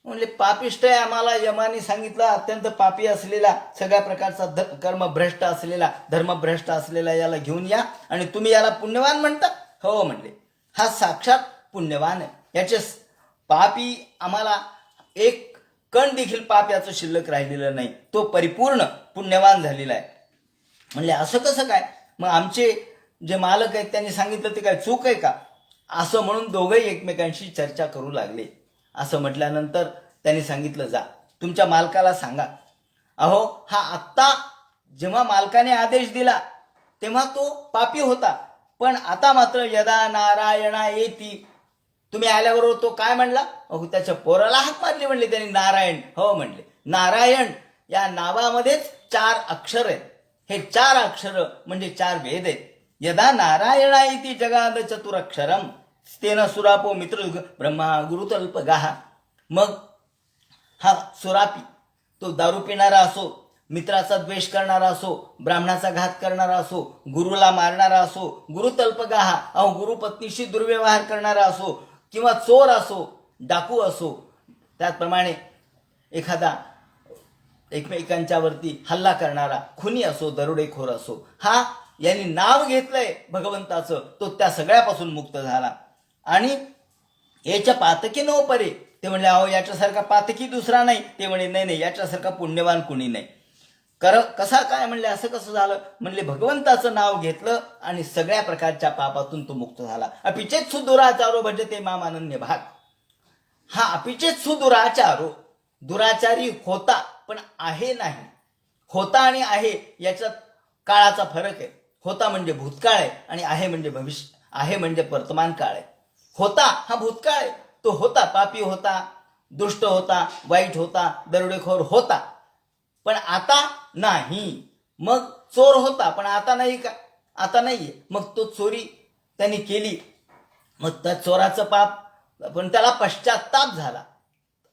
म्हणले, पापिष्ट आहे आम्हाला यमाने सांगितलं, अत्यंत पापी असलेला, सगळ्या प्रकारचा कर्मभ्रष्ट असलेला, धर्मभ्रष्ट असलेला याला घेऊन या आणि तुम्ही याला पुण्यवान म्हणता? हो म्हणले, हा साक्षात पुण्यवान आहे. याचे पापी आम्हाला एक कण देखील पाप याचं शिल्लक राहिलेलं नाही. तो परिपूर्ण पुण्यवान झालेला आहे. म्हणले, असं कसं काय? मग आमचे जे मालक आहेत त्यांनी सांगितलं ते काय चूक आहे का? असं म्हणून दोघंही एकमेकांशी चर्चा करू लागले. असं म्हटल्यानंतर त्यांनी सांगितलं, जा तुमच्या मालकाला सांगा, अहो हा आत्ता जेव्हा मालकाने आदेश दिला तेव्हा तो पापी होता, पण आता मात्र यदा नारायणा येती, तुम्ही आल्याबरोबर तो काय म्हणला? अहो त्याच्या पोराला हाक मारली म्हणले त्यांनी, नारायण. हो म्हणले, नारायण या नावामध्येच 4 अक्षर आहेत. हे 4 अक्षर म्हणजे 4 वेद आहेत. यदा नारायणा इति जगाद चतुरक्षरम तेन सुरापो मित्र ब्रह्मा गुरुतल्पगाहा. मग हा सुरापी, तो दारू पिणारा असो, मित्राचा द्वेष करणारा असो, ब्राह्मणाचा घात करणारा असो, गुरुला मारणारा असो, गुरुतल्पगाहा, अहो गुरुपत्नीशी दुर्व्यवहार करणारा असो, किंवा चोर असो, डाकू असो, त्याचप्रमाणे एखादा एकमेकांच्यावरती हल्ला करणारा खुनी असो, दरोडेखोर असो, हा यांनी नाव घेतलंय भगवंताचं, तो त्या सगळ्यापासून मुक्त झाला. आणि याच्या पातकी नो परे, ते म्हणले, अहो याच्यासारखा पातकी दुसरा नाही. ते म्हणे, नाही, याच्यासारखा पुण्यवान कुणी नाही. कसा काय? म्हणले, असं कसं झालं? म्हणले, भगवंताचं नाव घेतलं आणि सगळ्या प्रकारच्या पापातून तो मुक्त झाला. अपिचेत सुदुराचारो भजते माम अनन्य भाग. हा अपिचेत सुदुराचारो, दुराचारी होता पण आहे नाही. होता आणि आहे याच्यात काळाचा फरक आहे. होता म्हणजे भूतकाळ आहे आणि आहे म्हणजे भविष्य, आहे म्हणजे वर्तमान काळ आहे. होता हा भूतकाळ आहे. तो होता, पापी होता, दुष्ट होता, वाईट होता, दरोडेखोर होता, पण आता नाही. मग चोर होता पण आता नाही का? आता नाहीये. मग तो चोरी त्यांनी केली, मग त्या चोराचं पाप, पण त्याला पश्चात्ताप झाला.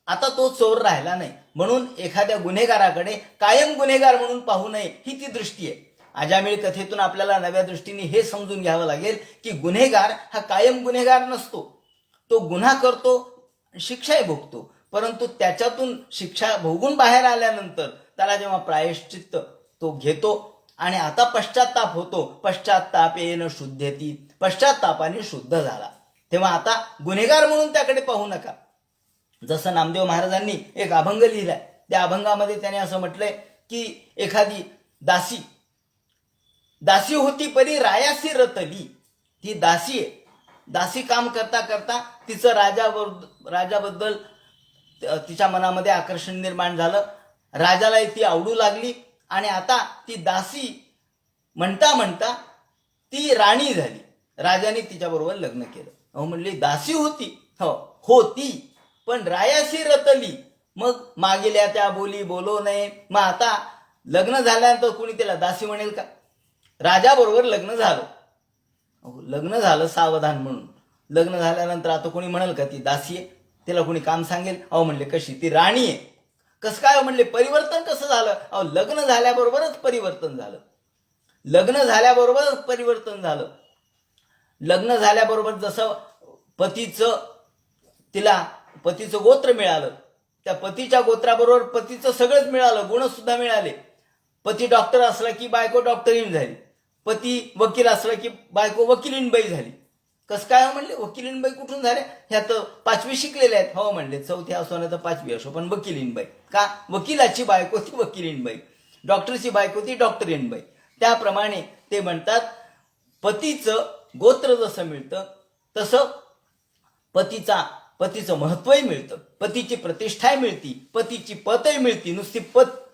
आता तो चोर राहिला नाही. म्हणून एखाद्या गुन्हेगाराकडे कायम गुन्हेगार म्हणून पाहू नये, ही ती दृष्टी आहे. अजामिळ कथेतून आपल्याला नव्या दृष्टीने हे समजून घ्यावं लागेल की गुन्हेगार हा कायम गुन्हेगार नसतो. तो गुन्हा करतो, शिक्षाही भोगतो, परंतु त्याच्यातून शिक्षा भोगून बाहेर आल्यानंतर त्याला जेव्हा प्रायश्चित्त तो घेतो आणि आता पश्चात्ताप होतो, पश्चात्तापेन शुद्धती, पश्चात्तापाने शुद्ध झाला, तेव्हा आता गुन्हेगार म्हणून त्याकडे पाहू नका. जसं नामदेव महाराजांनी एक अभंग लिहिलाय, त्या अभंगामध्ये त्याने असं म्हटलंय की एखादी दासी होती परी रायासी रतली. ती दासी आहे. दासी काम करता करता तिचं राजाबद्दल तिच्या मनामध्ये आकर्षण निर्माण झालं. राजाला ती आवडू लागली आणि आता ती दासी म्हणता म्हणता ती राणी झाली. राजाने तिच्याबरोबर लग्न केलं. अहो म्हणली, दासी होती, होती, पण रायासी रतली. मग मागेल्या त्या बोली बोलो नये. मग आता लग्न झाल्यानंतर कोणी त्याला दासी म्हणेल का? राजाबरोबर लग्न झालं, लग्न झालं सावधान म्हणून. लग्न झाल्यानंतर आता कोणी म्हणेल का ती दासी आहे? तिला कोणी काम सांगेल? अहो म्हणले, कशी? ती राणी आहे. कसं काय? म्हणले, परिवर्तन कसं झालं? अहो लग्न झाल्याबरोबरच परिवर्तन झालं. लग्न झाल्याबरोबरच परिवर्तन झालं. लग्न झाल्याबरोबर जसं तिला पतीचं गोत्र मिळालं, त्या पतीच्या गोत्राबरोबर पतीचं सगळंच मिळालं, गुण सुद्धा मिळाले. पती डॉक्टर असला की बायको डॉक्टरीन झाली, पती वकील असला की बायको वकिलीनबाई झाली. कसं काय? म्हणले, वकिलीनबाई कुठून झाल्या? ह्या तर 5वी शिकलेल्या आहेत. हो म्हणले, 4थी असो नाही तर 5वी असो, पण वकिलीनबाई का? वकिलाची बायको ती वकिलीनबाई, डॉक्टरची बायको ती डॉक्टरीनबाई. त्याप्रमाणे ते म्हणतात, पतीचं गोत्र जसं मिळतं तसं पतीचं महत्वही मिळतं, पतीची प्रतिष्ठाही मिळती, पतीची पतही मिळती. नुसती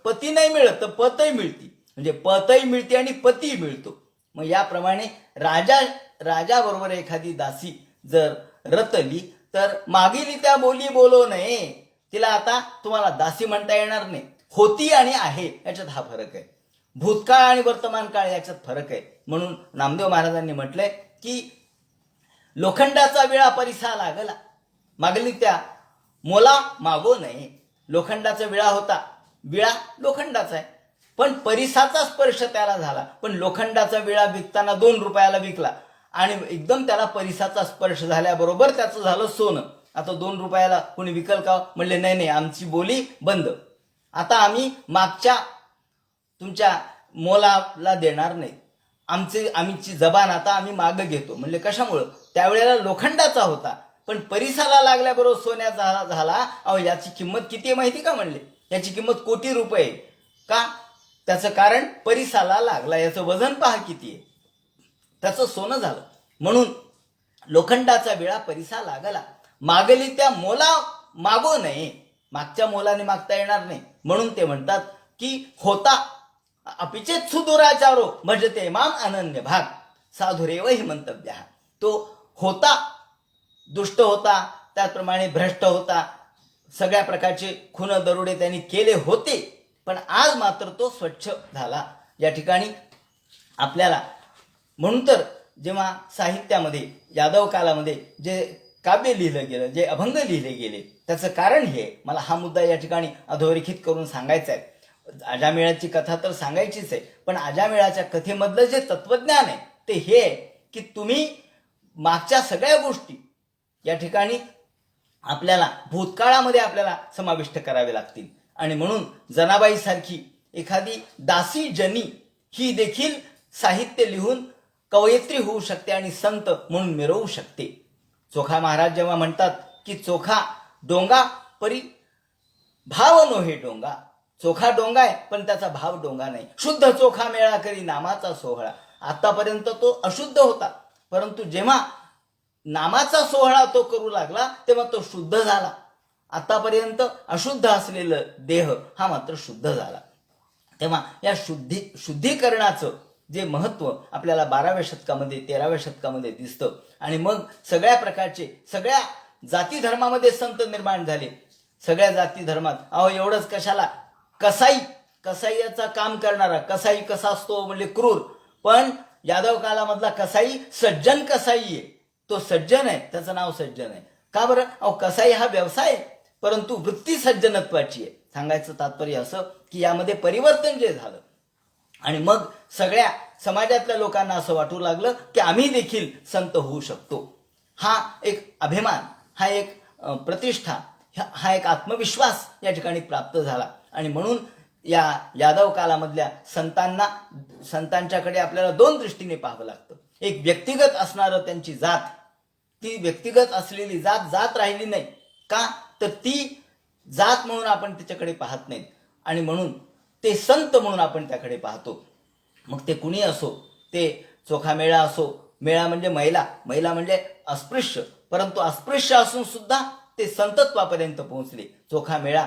पती नाही मिळत तर पतही मिळती, म्हणजे पतही मिळते आणि पतीही मिळतो. मग याप्रमाणे राजाबरोबर एखादी दासी जर रतली तर मागील त्या बोली बोलो नये, तिला आता तुम्हाला दासी म्हणता येणार नाही. होती आणि आहे याच्यात हा फरक आहे. भूतकाळ आणि वर्तमान काळ याच्यात फरक आहे. म्हणून नामदेव महाराजांनी म्हटलंय की लोखंडाचा विळा परिसा लागला, मागली त्या मोला मागो नये. लोखंडाचा विळा होता, विळा लोखंडाचा आहे, पण परिसाचा स्पर्श त्याला झाला. पण लोखंडाचा विळा विकताना 2 रुपयाला विकला आणि एकदम त्याला परिसाचा स्पर्श झाल्याबरोबर त्याचं झालं सोनं. आता 2 रुपयाला कोणी विकल का? म्हणले नाही नाही, आमची बोली बंद. आता आम्ही मागच्या तुमच्या मोलाला देणार नाही. आमची जबान आता आम्ही मागं घेतो. म्हणले कशामुळं? त्यावेळेला लोखंडाचा होता, पण परिसाला लागल्याबरोबर सोन्याचा झाला. अहो याची किंमत किती आहे माहिती का? म्हणले याची किंमत कोटी रुपये. का? त्याचं कारण परिसाला लागला. याचं वजन पहा किती आहे, त्याचं सोनं झालं. म्हणून लोखंडाचा विळा परिसा लागला, मागली त्या मोला मागो नये. मागच्या मोलाने मागता येणार नाही. म्हणून ते म्हणतात की होता अपिचेत सुदुराचारो भजते माम अनन्य भाग साधुरेव हे मंतव्य. तो होता, दुष्ट होता, त्याचप्रमाणे भ्रष्ट होता, सगळ्या प्रकारचे खून दरोडे त्यांनी केले होते, पण आज मात्र तो स्वच्छ झाला. या ठिकाणी आपल्याला म्हणून तर जेव्हा साहित्यामध्ये यादव कालामध्ये जे काव्य लिहिलं गेलं, जे अभंग लिहिले गेले, त्याचं कारण हे, मला हा मुद्दा या ठिकाणी अधोरेखित करून सांगायचा आहे. अजामेळाची कथा तर सांगायचीच आहे, पण अजामेळाच्या कथेमधलं जे तत्वज्ञान आहे ते हे आहे की तुम्ही मागच्या सगळ्या गोष्टी या ठिकाणी आपल्याला भूतकाळामध्ये आपल्याला समाविष्ट करावे लागतील. आणि म्हणून जनाबाई सारखी एखादी दासी जनी ही देखील साहित्य लिहून कवयित्री होऊ शकते आणि संत म्हणून मिरवू शकते. चोखा महाराज जेव्हा म्हणतात की चोखा डोंगा परी भाव नोहे डोंगा, चोखा डोंगा आहे पण त्याचा भाव डोंगा नाही. शुद्ध चोखा मेळा करी नामाचा सोहळा. आतापर्यंत तो अशुद्ध होता, परंतु जेव्हा नामाचा सोहळा तो करू लागला तेव्हा तो शुद्ध झाला. आतापर्यंत अशुद्ध असलेलं देह हा मात्र शुद्ध झाला. तेव्हा या शुद्धीकरणाचं जे महत्व आपल्याला 12व्या शतकामध्ये 13व्या शतकामध्ये दिसतं. आणि मग सगळ्या प्रकारचे सगळ्या जाती धर्मामध्ये संत निर्माण झाले. सगळ्या जाती धर्मात अहो एवढंच कशाला, कसाईचं काम करणारा कसाई कसा असतो म्हणजे क्रूर, पण यादव कालामधला कसाई सज्जन कसाई आहे. तो सज्जन आहे, त्याचं नाव सज्जन आहे. का बरं? अहो कसाई हा व्यवसाय आहे, परंतु वृत्ती सज्जनत्वाची आहे. सांगायचं तात्पर्य असं की यामध्ये परिवर्तन जे झालं आणि मग सगळ्या समाजातल्या लोकांना असं वाटू लागलं की आम्ही देखील संत होऊ शकतो. हा एक अभिमान, हा एक प्रतिष्ठा, हा एक आत्मविश्वास या ठिकाणी प्राप्त झाला. आणि म्हणून या यादव कालामधल्या संतांच्याकडे आपल्याला 2 दृष्टीने पाहावं लागतं. एक व्यक्तिगत असणारं त्यांची जात, ती व्यक्तिगत असलेली जात राहिली नाही. का? तर ती जात म्हणून आपण त्याच्याकडे पाहत नाहीत आणि म्हणून ते संत म्हणून आपण त्याकडे पाहतो. मग ते कुणी असो, ते चोखा मेळा असो, मेळा म्हणजे महिला म्हणजे अस्पृश्य, परंतु अस्पृश्य असून सुद्धा ते संतत्वापर्यंत पोहोचले. चोखा मेळा,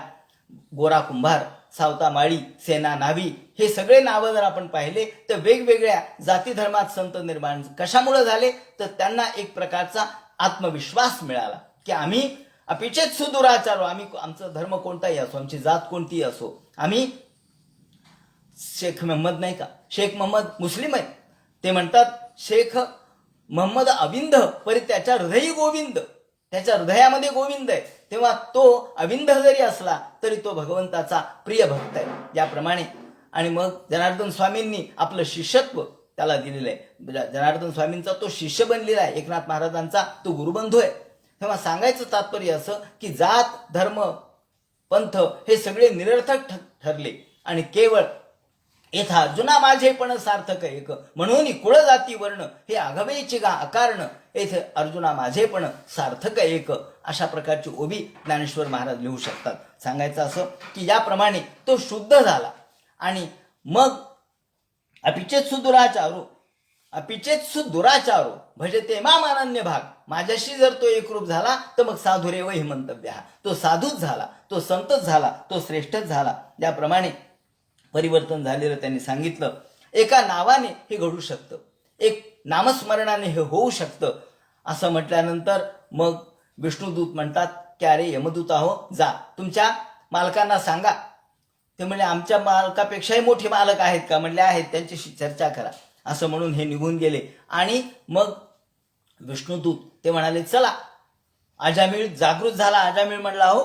गोरा कुंभार, सावता माळी, सेना नावी, हे सगळे नावं जर आपण पाहिले तर वेगवेगळ्या जाती धर्मात संत निर्माण कशामुळे झाले? तर त्यांना एक प्रकारचा आत्मविश्वास मिळाला की आम्ही अपिचेत सुदुराचारो, आम्ही आमचा धर्म कोणताही असो, आमची जात कोणतीही असो, आम्ही शेख मोहम्मद नाही का, शेख मोहम्मद मुस्लिम आहेत. ते म्हणतात शेख मोहम्मद अविंद परी त्याच्या हृदयी गोविंद, त्याच्या हृदयामध्ये गोविंद आहे. तेव्हा तो अविंद जरी असला तरी तो भगवंताचा प्रिय भक्त आहे. याप्रमाणे आणि मग जनार्दन स्वामींनी आपलं शिष्यत्व त्याला दिलेलं आहे. जनार्दन स्वामींचा तो शिष्य बनलेला आहे, एकनाथ महाराजांचा तो गुरुबंधू आहे. तेव्हा सांगायचं तात्पर्य असं की जात धर्म पंथ हे सगळे निरर्थक ठरले आणि केवळ येथा अर्जुना माझे पण सार्थक एक, म्हणून कुळ जाती वर्ण हे आघवेची गा अकारण, येथे अर्जुना माझे पण सार्थक एक, अशा प्रकारची ओबी ज्ञानेश्वर महाराज लिहू शकतात. सांगायचं असं की याप्रमाणे तो शुद्ध झाला आणि मग अपिचेत सुदुराचारो भजते माम अनन्य भाग, माझ्याशी जर तो एकरूप झाला तर मग साधुरेव हे मंतव्य, तो साधूच झाला, तो संतच झाला, तो श्रेष्ठच झाला. याप्रमाणे परिवर्तन झालेलं त्यांनी सांगितलं. एका नावाने हे घडू शकतं, एक नामस्मरणाने हे होऊ शकतं. असं म्हटल्यानंतर मग विष्णुदूत म्हणतात की अरे यमदूत आहो, जा तुमच्या मालकांना सांगा. ते म्हणले आमच्या मालकापेक्षाही मोठे मालक आहेत का? म्हणले आहेत, त्यांच्याशी चर्चा करा. असं म्हणून हे निघून गेले. आणि मग विष्णुदूत ते म्हणाले चला. अजामिळ जागृत झाला. अजामिळ म्हणला हो,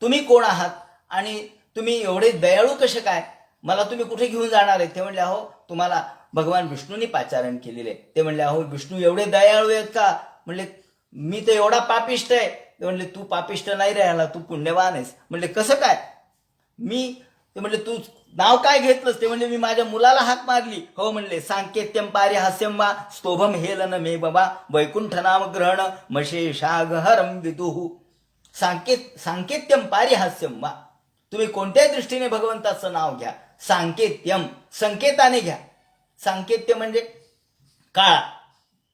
तुम्ही कोण आहात आणि तुम्ही एवढे दयाळू कसे काय? मला तुम्ही कुठे घेऊन जाणार आहे? ते म्हणले अहो, तुम्हाला भगवान विष्णूंनी पाचारण केलेले. ते म्हणले अहो, विष्णू एवढे दयाळू आहेत का? म्हणले मी तर एवढा पापिष्ट आहे. ते म्हणले तू पापिष्ट नाही राहिला, तू पुण्यवान आहेस. म्हणले कसं काय? ते म्हणले तू नाव काय घेतलंस? ते म्हणले मी माझ्या मुलाला हाक मारली. हो म्हणले सांकेत्यम पारिहास्यम वा स्तोभम हेलन मे बाबा वैकुंठ नाम ग्रहण मशेषागहरम विदुहू. सांकेत्यम पारिहास्यम वा, तुम्ही कोणत्याही दृष्टीने भगवंताचं नाव घ्या. सांकेत्यम, संकेताने घ्या. सांकेत्य म्हणजे काळा.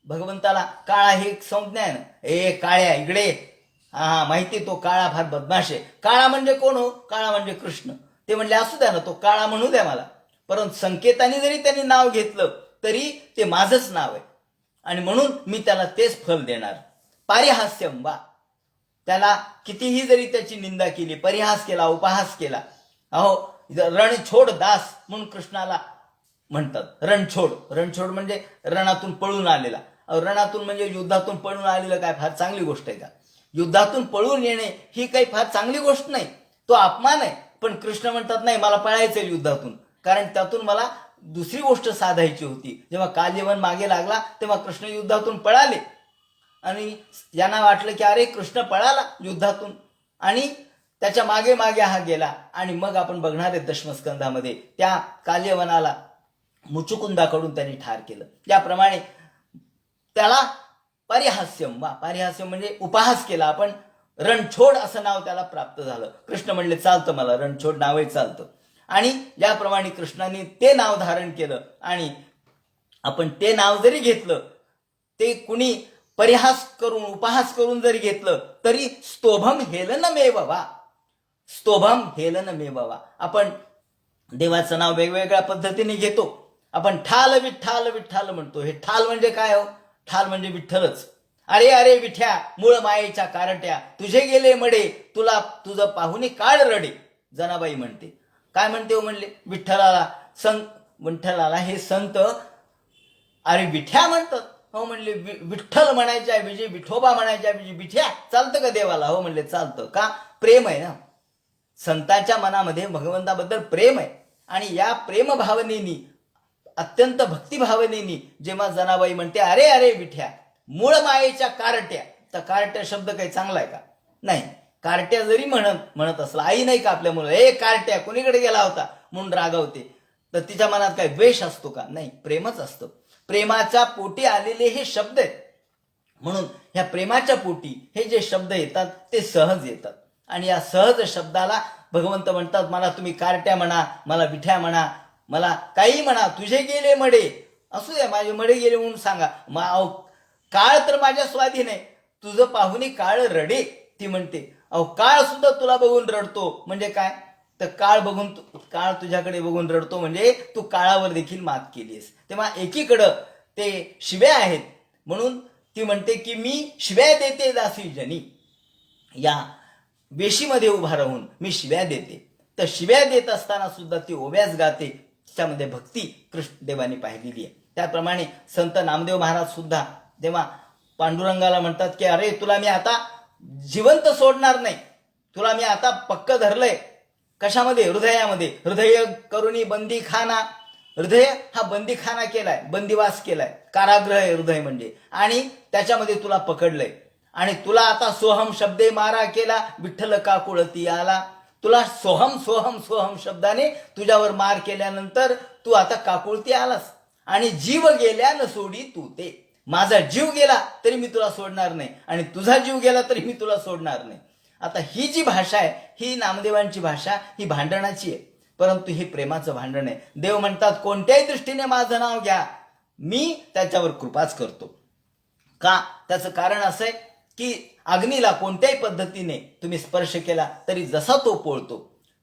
भगवंताला काळा हे एक संज्ञा आहे ना. ए काळ्या इकडे, हा माहिती, तो काळा फार बदमाश आहे. काळा म्हणजे कोण हो? काळा म्हणजे कृष्ण. ते म्हणले असू द्या ना, तो काळा म्हणू द्या मला, परंतु संकेताने जरी त्यांनी नाव घेतलं तरी ते माझंच नाव आहे आणि म्हणून मी त्याला तेच फल देणार. पारिहास्यम वा, त्याला कितीही जरी त्याची निंदा केली, परिहास केला, उपहास केला, अहो रणछोड दास म्हणून कृष्णाला म्हणतात. रणछोड म्हणजे रणातून पळून आलेला. रणातून म्हणजे युद्धातून पळून आलेलं काय फार चांगली गोष्ट आहे का? युद्धातून पळून येणे ही काही फार चांगली गोष्ट नाही, तो अपमान आहे. पण कृष्ण म्हणतात नाही, मला पळायचं युद्धातून, कारण त्यातून मला दुसरी गोष्ट साधायची होती. जेव्हा कालयवन मागे लागला तेव्हा कृष्ण युद्धातून पळाले आणि यांना वाटलं की अरे कृष्ण पळाला युद्धातून आणि त्याच्या मागे मागे हा गेला. आणि मग आपण बघणार आहे दशमस्कंधामध्ये त्या कालयवनाला मुचुकुंदाकडून त्यांनी ठार केलं. त्याप्रमाणे त्याला पारिहास्यम वा, पारिहास्यम म्हणजे उपहास केला आपण. रणछोड असं नाव त्याला प्राप्त झालं. कृष्ण म्हणले चालतं, मला रणछोड नावही चालतं. आणि ज्याप्रमाणे कृष्णाने ते नाव धारण केलं आणि आपण ते नाव जरी घेतलं, ते कुणी परिहास करून उपहास करून जरी घेतलं तरी स्तोभम हेलन मे बाबा, स्तोभम हेलन मे बाबा. आपण देवाचं नाव वेगवेगळ्या पद्धतीने घेतो. आपण ठाल विठ्ठाल विठ्ठाल म्हणतो. हे ठाल म्हणजे काय हो? ठाल म्हणजे विठ्ठलच. अरे अरे विठ्या मूळ मायेच्या कारट्या, तुझे गेले मडे, तुला तुझं पाहुणे काळ रडे. जनाबाई म्हणते. काय म्हणते हो? म्हणले विठ्ठलाला हे संत अरे विठ्या म्हणतात. हो म्हणले विठ्ठल म्हणायच्या ऐवजी विठोबा म्हणायच्या ऐवजी विठ्या चालतं का देवाला? हो म्हणले चालतं. का? प्रेम आहे ना. संतांच्या मनामध्ये भगवंताबद्दल प्रेम आहे आणि या प्रेम भावनेनी, अत्यंत भक्तिभावनेनी जेव्हा जनाबाई म्हणते अरे अरे विठ्या मूळ मायेच्या कारट्या, तर कारट्या शब्द काही चांगला आहे का? नाही. कारट्या जरी म्हणत असला, आई नाही का आपल्या मुलं ए कारट्या कोणीकडे गेला होता म्हणून रागवते, तर तिच्या मनात काय द्वेष असतो का? नाही, प्रेमच असतं. प्रेमाच्या पोटी आलेले हे शब्द आहेत. म्हणून ह्या प्रेमाच्या पोटी हे जे शब्द येतात ते सहज येतात आणि या सहज शब्दाला भगवंत म्हणतात मला तुम्ही कारट्या म्हणा, मला विठ्या म्हणा, मला काही म्हणा, तुझे गेले मडे, असू द्या माझे मडे गेले म्हणून सांगा. काळ तर माझ्या स्वाधीन आहे, तुझं पाहुणे काळ रडे. ती म्हणते अहो काळ सुद्धा तुला बघून रडतो. म्हणजे काय? तर काळ तुझ्याकडे बघून रडतो म्हणजे तू काळावर देखील मात केलीस. तेव्हा एकीकडं ते शिव्या आहेत म्हणून ती म्हणते की मी शिव्या देते दासी जनी, या वेशीमध्ये उभा राहून मी शिव्या देते. तर शिव्या देत असताना सुद्धा ती ओव्यास गाते. त्यामध्ये भक्ती कृष्णदेवाने पाहिलेली आहे. त्याप्रमाणे संत नामदेव महाराज सुद्धा तेव्हा पांडुरंगाला म्हणतात की अरे तुला मी आता जिवंत सोडणार नाही, तुला मी आता पक्क धरलंय. कशामध्ये? हृदयामध्ये. हृदय करुणी बंदीखाना, हृदय हा बंदीखाना केलाय, बंदिवास केलाय, कारागृह आहे हृदय म्हणजे, आणि त्याच्यामध्ये तुला पकडलंय आणि तुला आता सोहम शब्दे मारा केला, विठ्ठल काकुळती आला. तुला सोहम सोहम सोहम शब्दाने तुझ्यावर मार केल्यानंतर तू आता काकुळती आलास आणि जीव गेल्या न सोडी तू ते. माझा जीव गेला तरी मी तुला सोडणार नाही आणि तुझा जीव गेला तरी मी तुला सोडणार नाही. आता ही जी भाषा आहे ही नामदेवांची भाषा, ही भांडणाची आहे, परंतु हे प्रेमाचं भांडण आहे. देव म्हणतात कोणत्याही दृष्टीने माझं नाव घ्या, मी त्याच्यावर कृपाच करतो. का? त्याचं कारण असं आहे की अग्नीला कोणत्याही पद्धतीने तुम्ही स्पर्श केला तरी जसा तो पोळतो,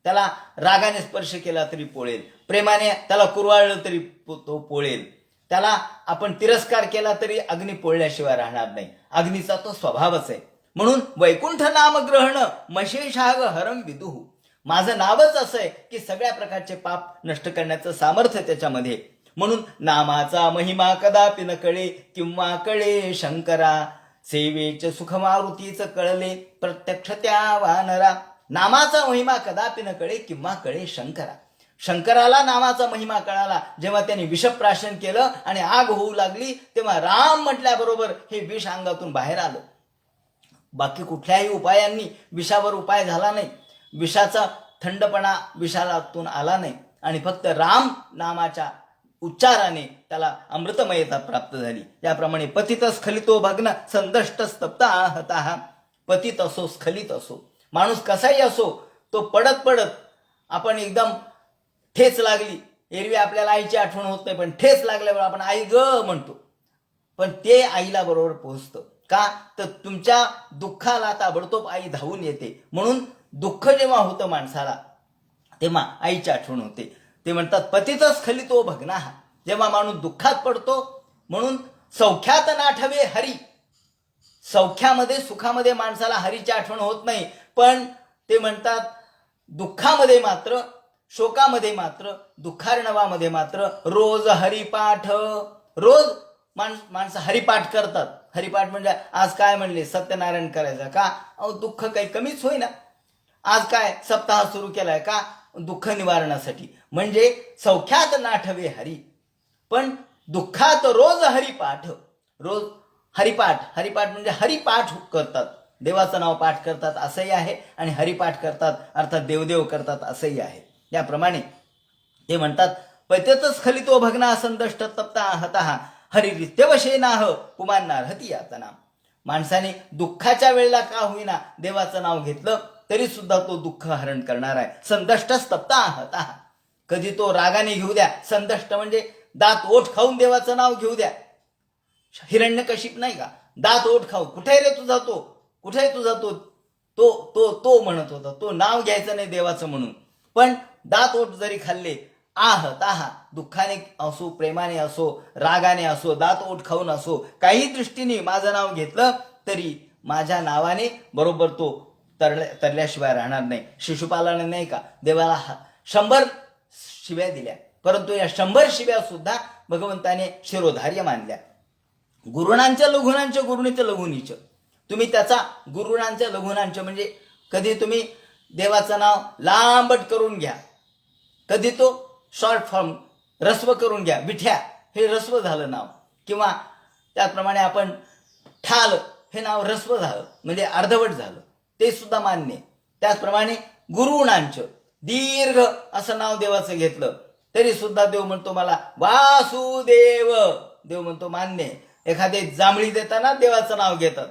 त्याला रागाने स्पर्श केला तरी पोळेल, प्रेमाने त्याला कुरवाळलं तरी तो पोळेल. त्याला आपण तिरस्कार केला तरी अग्नी पोळल्याशिवाय राहणार नाही. अग्नीचा तो स्वभावच आहे. म्हणून वैकुंठ नाम ग्रहण मशेषाग हरम विदुः. माझं नावच असं आहे की सगळ्या प्रकारचे पाप नष्ट करण्याचं सामर्थ्य त्याच्यामध्ये. म्हणून नामाचा महिमा कदापि न कळे किंवा कळे शंकरा. सेवेचे सुख मारुतीच कळले प्रत्यक्ष त्या वानरा. नामाचा महिमा कदापि न कळे किंवा कळे शंकरा. शंकराला नामाचा महिमा कळाला जेव्हा त्यांनी विषप्राशन केलं आणि आग होऊ लागली, तेव्हा राम म्हटल्याबरोबर हे विष अंगातून बाहेर आलं. बाकी कुठल्याही उपायांनी विषावर उपाय झाला नाही. विषाचा थंडपणा विषालातून आला नाही आणि फक्त राम नामाच्या उच्चाराने त्याला अमृतमयता प्राप्त झाली. त्याप्रमाणे पतित स्खलितो भग्न संदष्ट स्तप्त आहतः. पतित असो स्खलित असो, माणूस कसाही असो, तो पडत पडत आपण एकदम ठेच लागली, एरवी आपल्याला आईची आठवण होत नाही, पण ठेच लागल्यावर आपण आई ग म्हणतो, पण ते आईला बरोबर पोहोचतं. का तर तुमच्या दुःखाला ताबडतोब आई धावून येते. म्हणून दुःख जेव्हा होतं माणसाला तेव्हा आईची आठवण होते. ते म्हणतात पतित स्खलितो भग्नाः. जेव्हा माणूस दुःखात पडतो, म्हणून सौख्यात नाठवे हरी. सौख्यामध्ये सुखामध्ये माणसाला हरीची आठवण होत नाही, पण ते म्हणतात दुःखामध्ये मात्र, शोकामध्ये मात्र, दुःखार्णवामध्ये मात्र रोज हरिपाठ. रोज माणसं हरिपाठ करतात. हरिपाठ म्हणजे आज काय म्हणले सत्यनारायण करायचं का? अहो दुःख काही कमीच होईना. आज काय सप्ताह सुरू केलाय का? दुःख निवारणासाठी. म्हणजे सौख्यात नाठवे हरी, पण दुःखात रोज हरिपाठ. रोज हरिपाठ. हरिपाठ म्हणजे हरिपाठ करतात, देवाचं नाव पाठ करतात असंही आहे, आणि हरिपाठ करतात अर्थात देवदेव करतात असंही आहे. त्याप्रमाणे ते म्हणतात पतित स्खलितो भग्ना संदष्ट तप्ता आहतः हरिरित्यवशेनाह पुमान्नार्हति यातना. माणसाने दुःखाच्या वेळेला का होईना देवाचं नाव घेतलं तरी सुद्धा तो दुःख हरण करणार आहे. संदष्ट स्तप्ता आहतः. कधी तो रागाने घेऊ द्या, संदष्ट म्हणजे दात ओठ खाऊन देवाचं नाव घेऊ द्या. हिरण्यकशिप नाही का, दात ओठ खाऊ, कुठे रे तुझा तो, कुठे तुझा तो तो तो तो म्हणत होता, तो नाव घ्यायचं नाही देवाचं म्हणून, पण दात ओठ जरी खाल्ले, आह ताहा, दुःखाने असो, प्रेमाने असो, रागाने असो, दात ओठ खाऊन असो, काही दृष्टीने माझं नाव घेतलं तरी माझ्या नावाने बरोबर तो तरल्याशिवाय राहणार नाही. शिशुपालाने नाही का देवाला 100 शिव्या दिल्या, परंतु या 100 शिव्या सुद्धा भगवंताने शिरोधार्य मानल्या. गुरुणांच्या लघुणांच्या गुरुणीचं लघुनीचं. तुम्ही त्याचा गुरुणांच्या लघुणांच्या म्हणजे कधी तुम्ही देवाचं नाव लांबट करून घ्या, कधी तो शॉर्ट फॉर्म रस्व करून घ्या. विठ्या हे रस्व झालं नाव, किंवा त्याप्रमाणे आपण ठाल हे नाव रस्व झालं म्हणजे अर्धवट झालं, ते सुद्धा मान्य. त्याचप्रमाणे गुरुणांचं दीर्घ असं नाव देवाचं घेतलं तरी सुद्धा देव म्हणतो मला वासुदेव. देव म्हणतो मान्य. एखादे जांभळी देताना देवाचं नाव घेतात,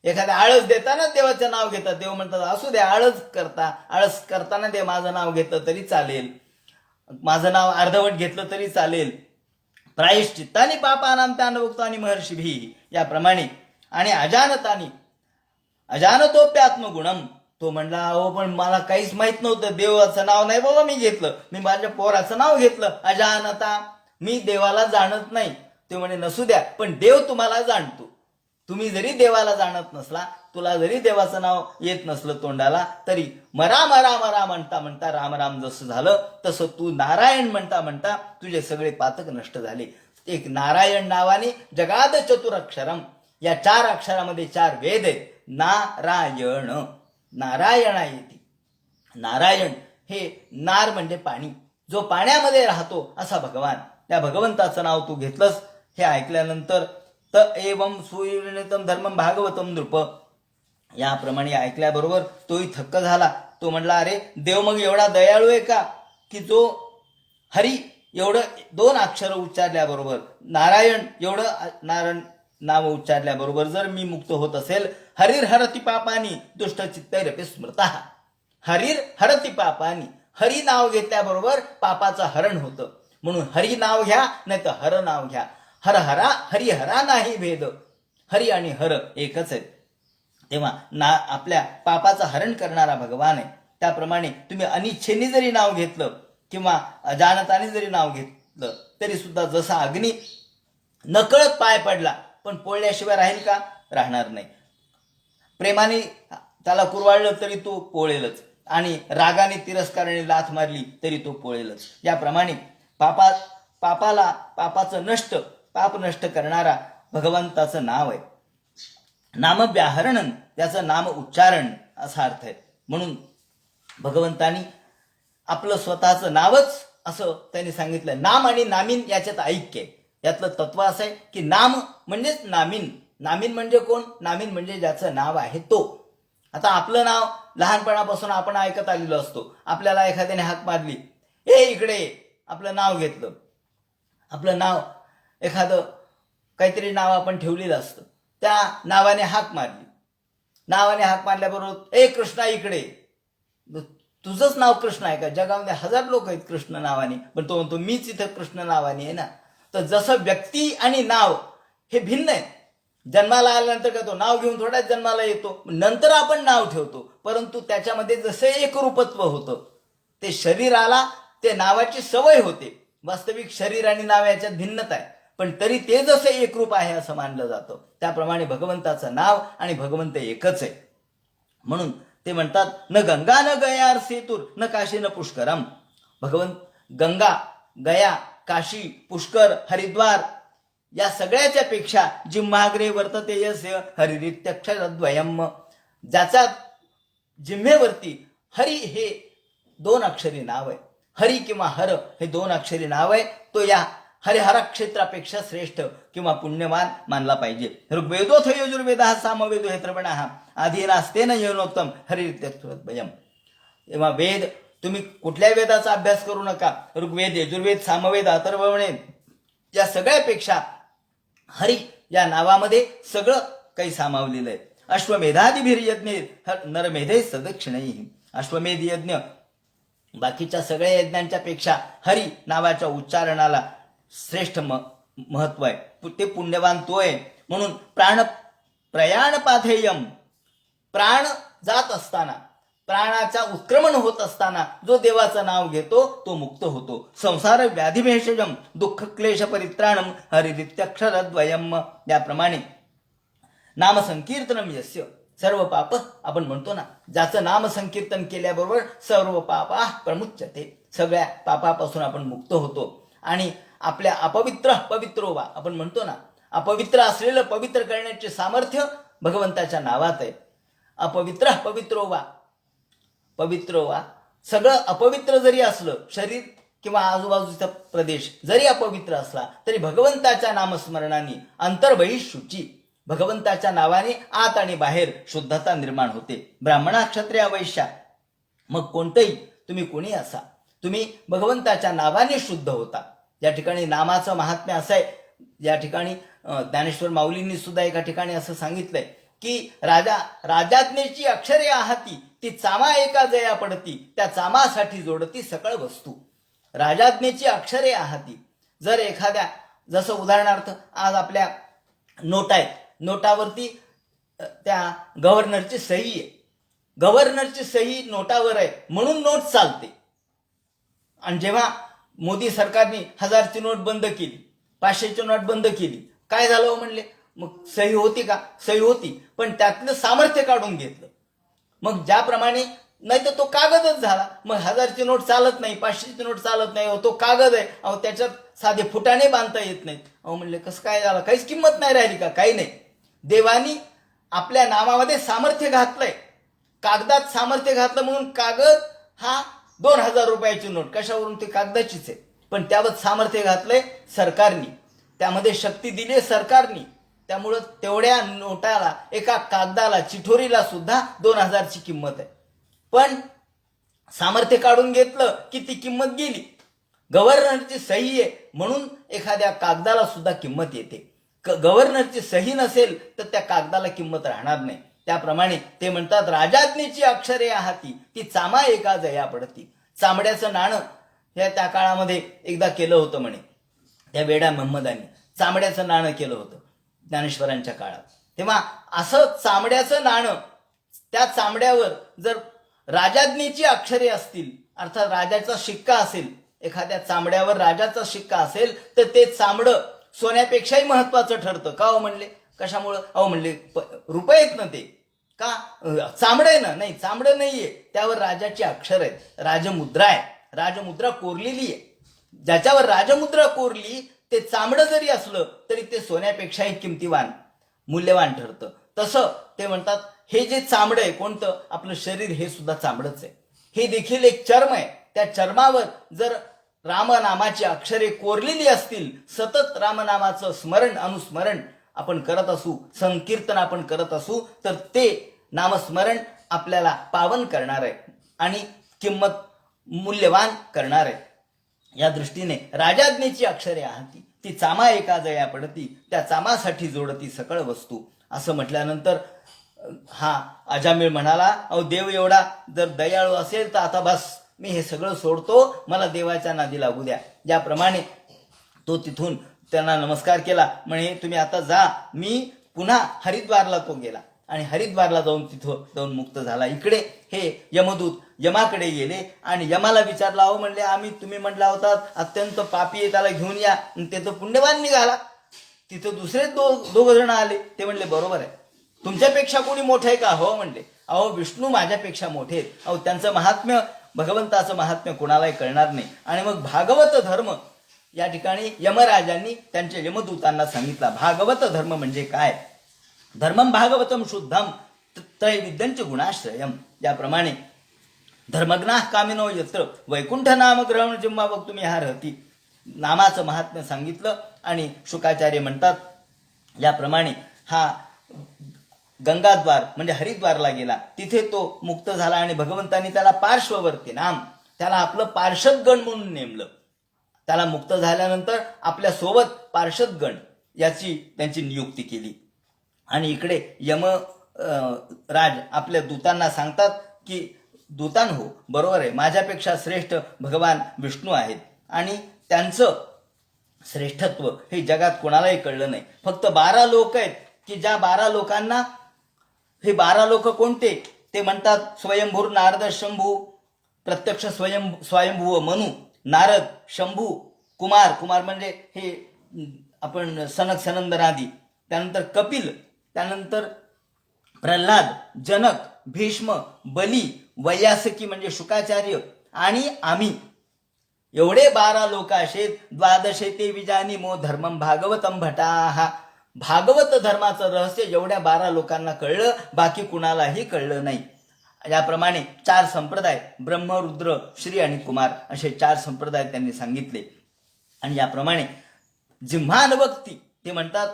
एखाद्या आळस देताना देवाचं नाव घेतात. देव म्हणतात असू दे, आळस करताना ते माझं नाव घेतलं तरी चालेल, माझं नाव अर्धवट घेतलं तरी चालेल. प्रायश्चित्तानी पापानां तानभुक्तानी महर्षिभी याप्रमाणे. आणि अजानतोप्यात्मगुणम. तो म्हणला अहो पण मला काहीच माहित नव्हतं, देवाचं नाव नाही बाबा मी घेतलं, मी माझ्या पोराचं नाव घेतलं. अजानता, मी देवाला जाणत नाही. ते म्हणे नसू द्या, पण देव तुम्हाला जाणतो. तुम्ही जरी देवाला जाणत नसला, तुला जरी देवाचं नाव येत नसलं तोंडाला, तरी मरा मरा मरा म्हणता म्हणता राम राम जसं झालं तसं तू नारायण म्हणता म्हणता तुझे सगळे पातक नष्ट झाले. एक नारायण नावाने जगाद चतुरक्षरम, या 4 अक्षरामध्ये 4 वेद आहेत. नारायण, नारायणा येते. नारायण हे नार म्हणजे पाणी, जो पाण्यामध्ये राहतो असा भगवान. त्या भगवंताचं नाव तू घेतलंस हे ऐकल्यानंतर त एवं सुनितम धर्मम भागवतम नृप, याप्रमाणे ऐकल्याबरोबर तोही थक्क झाला. तो म्हणला अरे देव मग एवढा दयाळू आहे का की जो हरी एवढं 2 अक्षर उच्चारल्याबरोबर, नारायण एवढं नारायण नाव उच्चारल्याबरोबर जर मी मुक्त होत असेल, हरीर हरती पापानी दुष्ट चित्तैरपि स्मृतः. हरीर हरती पापानी, हरी नाव घेतल्याबरोबर पापाचं हरण होतं. म्हणून हरी नाव घ्या नाही तर हर नाव घ्या. हर हरा हरिहरा नाही भेद, हरी आणि हर एकच आहेत. तेव्हा आपल्या पापाचं हरण करणारा भगवान आहे. त्याप्रमाणे तुम्ही अनिच्छेने जरी नाव घेतलं किंवा अजानताने जरी नाव घेतलं तरी सुद्धा जसा अग्नी नकळत पाय पडला, पण पोळल्याशिवाय राहील का? राहणार नाही. प्रेमाने त्याला कुरवाळलं तरी तो पोळेलच, आणि रागाने तिरस्काराने लाथ मारली तरी तो पोळेलच. याप्रमाणे पाप नष्ट करणारा भगवंताचं नाव आहे. नामव्याहरण, त्याचं नाम उच्चारण असा अर्थ आहे. म्हणून भगवंतानी आपलं स्वतःचं नावच असं त्यांनी सांगितलं. नाम आणि नामीन याच्यात ऐक्य आहे. यातलं तत्व असं आहे की नाम म्हणजेच नामीन. नामीन म्हणजे कोण? नामीन म्हणजे ज्याचं नाव आहे तो. आता आपलं नाव लहानपणापासून आपण ऐकत आलेलो असतो. आपल्याला एखाद्याने हाक मारली, ए इकडे, आपलं नाव घेतलं. आपलं नाव, एखादं काहीतरी नाव आपण ठेवलेलं असतं, त्या नावाने हाक मारली. नावाने हाक मारल्याबरोबर, ए कृष्णा इकडे. तुझंच नाव कृष्ण आहे का? जगामध्ये हजार लोक आहेत कृष्ण नावाने, पण तो म्हणतो मीच इथं कृष्ण नावाने आहे ना. तर जसं व्यक्ती आणि नाव हे भिन्न आहे. जन्माला आल्यानंतर का तो नाव घेऊन थोडाच जन्माला येतो, नंतर आपण नाव ठेवतो. परंतु त्याच्यामध्ये जसं एकरूपत्व होतं, ते शरीराला ते नावाची सवय होते. वास्तविक शरीर आणि नाव याच्यात भिन्नता आहे, पण तरी ते जसं एकरूप आहे असं मानलं जातं. त्याप्रमाणे भगवंताचं नाव आणि भगवंत एकच आहे. म्हणून ते म्हणतात, न गंगा न गयार सेतुर न काशी न पुष्करम. भगवंत गंगा, गया, काशी, पुष्कर, हरिद्वार या सगळ्याच्या पेक्षा जिम्हाग्रे वर्तते यस्य हरिरित्यक्षरद्वयम्. ज्याचा जिम्हेवरती हरी हे 2 अक्षरी नाव आहे. हरी किंवा हर हे 2 अक्षरी नाव आहे. तो या हरिहर क्षेत्रापेक्षा श्रेष्ठ किंवा पुण्यवान मानला पाहिजे. ऋग्वेदोथ यजुर्वेदः सामवेदो हे त्रवणः आधीनास्तेन यौनोत्तम हरिरित्यक्षरद्वयम्. तेव्हा वेद, तुम्ही कुठल्या वेदाचा अभ्यास करू नका. ऋग्वेद, यजुर्वेद, सामवेद, अथर्ववेद या सगळ्यापेक्षा हरी या नावामध्ये सगळं काही सामावलेलं आहे. अश्वमेधादिभिर्यज्ञ नरमेधे सदक्षिणैः. अश्वमेध यज्ञ बाकीच्या सगळ्या यज्ञांच्या पेक्षा हरी नावाच्या उच्चारणाला श्रेष्ठ महत्व आहे. ते पुण्यवान तो आहे. म्हणून प्रयाण पाथेयम, प्राण जात असताना, प्राणाचा उत्क्रमण होत असताना जो देवाचं नाव घेतो तो मुक्त होतो. संसार व्याधिभेषजम दुःख क्लेश परित्राणम हरिरित्यक्षरद्वयम्. याप्रमाणे नाम संकीर्तनम यस्य सर्व पाप, आपण म्हणतो ना, ज्याचं नाम संकीर्तन केल्याबरोबर सर्व पापा प्रमुच्यते, सगळ्या पापापासून आपण मुक्त होतो. आणि आपल्या अपवित्र पवित्रो वा, आपण म्हणतो ना, अपवित्र असलेलं पवित्र करण्याचे सामर्थ्य भगवंताच्या नावात आहे. अपवित्र पवित्रो वा, पवित्रो वा, सगळं अपवित्र जरी असलं, शरीर किंवा आजूबाजूचा प्रदेश जरी अपवित्र असला तरी भगवंताच्या नामस्मरणाने अंतर्बहिःशुची, भगवंताच्या नावाने आत आणि बाहेर शुद्धता निर्माण होते. ब्राह्मणा, क्षत्रिय, वैश्य, मग कोणतंही तुम्ही कोणी असा, तुम्ही भगवंताच्या नावाने शुद्ध होता. या ठिकाणी नामाचं महात्म्य असं आहे. या ठिकाणी ज्ञानेश्वर माऊलींनी सुद्धा एका ठिकाणी असं सांगितलंय की राजाज्ञेची अक्षरे आहाती, ती चामा एका जया पडती, त्या चामासाठी जोडती सकळ वस्तू. राजाज्ञेची अक्षरे आहाती. जर एखाद्या, जसं उदाहरणार्थ आज आपल्या नोट आहेत, नोटावरती त्या गव्हर्नरची सही आहे. गव्हर्नरची सही नोटावर आहे म्हणून नोट चालते. आणि जेव्हा मोदी सरकारने 1000ची नोट बंद केली, 500ची नोट बंद केली, काय झालं म्हणले, मग सही होती का? सही होती, पण त्यातलं सामर्थ्य काढून घेतलं. मग ज्याप्रमाणे, नाही तर तो कागदच झाला. मग 1000ची नोट चालत नाही, 500ची नोट चालत नाही, तो कागद आहे. अहो त्याच्यात साधे फुटाणे बांधता येत नाहीत. अहो म्हणले कसं काय झालं? काहीच किंमत नाही राहिली का? काही नाही. देवानी आपल्या नामामध्ये सामर्थ्य घातलंय, कागदात सामर्थ्य घातलं म्हणून कागद हा 2000 रुपयाची नोट, कशावरून? ते कागदाचीच आहे, पण त्यावर सामर्थ्य घातलंय सरकारनी, त्यामध्ये शक्ती दिली सरकारनी. त्यामुळं तेवढ्या नोटाला, एका कागदाला, चिठोरीला सुद्धा 2000ची किंमत आहे. पण सामर्थ्य काढून घेतलं की ती किंमत गेली. गव्हर्नरची सही आहे म्हणून एखाद्या कागदाला सुद्धा किंमत येते. गव्हर्नरची सही नसेल तर त्या कागदाला किंमत राहणार नाही. त्याप्रमाणे ते म्हणतात, राजाज्ञेची अक्षरे आहाती, ती चामा एका जया पडती. चामड्याचं नाणं हे त्या काळामध्ये एकदा केलं होतं म्हणे, त्या वेडा महम्मदांनी चामड्याचं नाणं केलं होतं ज्ञानेश्वरांच्या काळात. तेव्हा असं चामड्याचं नाणं, त्या चामड्यावर जर राजाज्ञेची अक्षरे असतील, अर्थात राजाचा शिक्का असेल, एखाद्या चामड्यावर राजाचा शिक्का असेल, तर ते चामडं सोन्यापेक्षाही महत्वाचं ठरतं. का हो म्हणले? कशामुळं? अहो म्हणले रुपयेत ना ते. का? चामडं आहे ना? नाही, चामडं नाहीये, त्यावर राजाची अक्षर आहेत, राजमुद्रा आहे, राजमुद्रा कोरलेली आहे. ज्याच्यावर राजमुद्रा कोरली ते चामडं जरी असलं तरी ते सोन्यापेक्षाही किमतीवान, मूल्यवान ठरतं. तसं ते म्हणतात हे जे चामडं आहे, कोणतं? आपलं शरीर हे सुद्धा चामडंच आहे. हे देखील एक चर्म आहे. त्या चर्मावर जर रामनामाची अक्षरे कोरलेली असतील, सतत रामनामाचं स्मरण अनुस्मरण आपण करत असू, संकीर्तन आपण करत असू, तर ते नामस्मरण आपल्याला पावन करणार आहे आणि किंमत मूल्यवान करणार आहे. या दृष्टीने राजाज्ञेची अक्षरे आहाती, ती चामा एका जया पडती, त्या चामासाठी जोडती सकळ वस्तू, असं म्हटल्यानंतर हा अजामिळ म्हणाला, अहो देव एवढा जर दयाळू असेल तर आता बस, मी हे सगळं सोडतो, मला देवाच्या नादी लागू द्या. ज्याप्रमाणे तो तिथून त्यांना नमस्कार केला, म्हणे तुम्ही आता जा. मी पुन्हा हरिद्वारला तो गेला आणि हरिद्वारला जाऊन तिथं जाऊन मुक्त झाला. इकडे हे यमदूत यमाकडे गेले आणि यमाला विचारला, अहो म्हणले आम्ही तुम्ही म्हटला होता अत्यंत पापी आहे, त्याला घेऊन या, ते तर पुण्यवान निघाला. तिथं दुसरे दोघ जण आले, ते म्हणले बरोबर आहे, तुमच्यापेक्षा कोणी मोठं आहे का? हो म्हणले, अहो विष्णू माझ्यापेक्षा मोठे आहेत. अहो त्यांचं महात्म्य, भगवंताचं महात्म्य कोणालाही कळणार नाही. आणि मग भागवत धर्म या ठिकाणी यमराजांनी त्यांच्या यमदूतांना सांगितला. भागवत धर्म म्हणजे काय? धर्मम भागवतम शुद्धम त्रैविद्यंच गुणाश्रयम. याप्रमाणे धर्मज्ञा कामिनो यत्र वैकुंठ नाम ग्रहण जिम्मा बघ तुम्ही हा रहती, नामाचं महात्म्य सांगितलं. आणि शुकाचार्य म्हणतात याप्रमाणे हा गंगाद्वार म्हणजे हरिद्वारला गेला, तिथे तो मुक्त झाला आणि भगवंतांनी त्याला पार्श्ववर्ती नाम, त्याला आपलं पार्षदगण म्हणून नेमलं. त्याला मुक्त झाल्यानंतर आपल्या सोबत पार्षदगण याची त्यांची नियुक्ती केली. आणि इकडे यम राज आपल्या दूतांना सांगतात की दूतान हो, बरोबर आहे, माझ्यापेक्षा श्रेष्ठ भगवान विष्णू आहेत आणि त्यांचं श्रेष्ठत्व हे जगात कोणालाही कळलं नाही. फक्त 12 लोक आहेत की ज्या 12 लोकांना, हे 12 लोक कोणते? ते म्हणतात स्वयंभूर नारद शंभू, प्रत्यक्ष स्वयंभू मनु, नारद, शंभू, कुमार, कुमार म्हणजे हे आपण सनक सनंदनादी, त्यानंतर कपिल, त्यानंतर प्रल्हाद, जनक, भीष्म, बली, वैयासकी म्हणजे शुकाचार्य आणि आम्ही, एवढे 12 लोक असेत. द्वादशे ते विजानीमो धर्मम भागवतम भटाहा. भागवत धर्माचं रहस्य एवढ्या 12 लोकांना कळलं, बाकी कुणालाही कळलं नाही. याप्रमाणे 4 संप्रदाय, ब्रह्म, रुद्र, श्री आणि कुमार असे 4 संप्रदाय त्यांनी सांगितले. आणि याप्रमाणे जिम्हानभक्ती ते म्हणतात,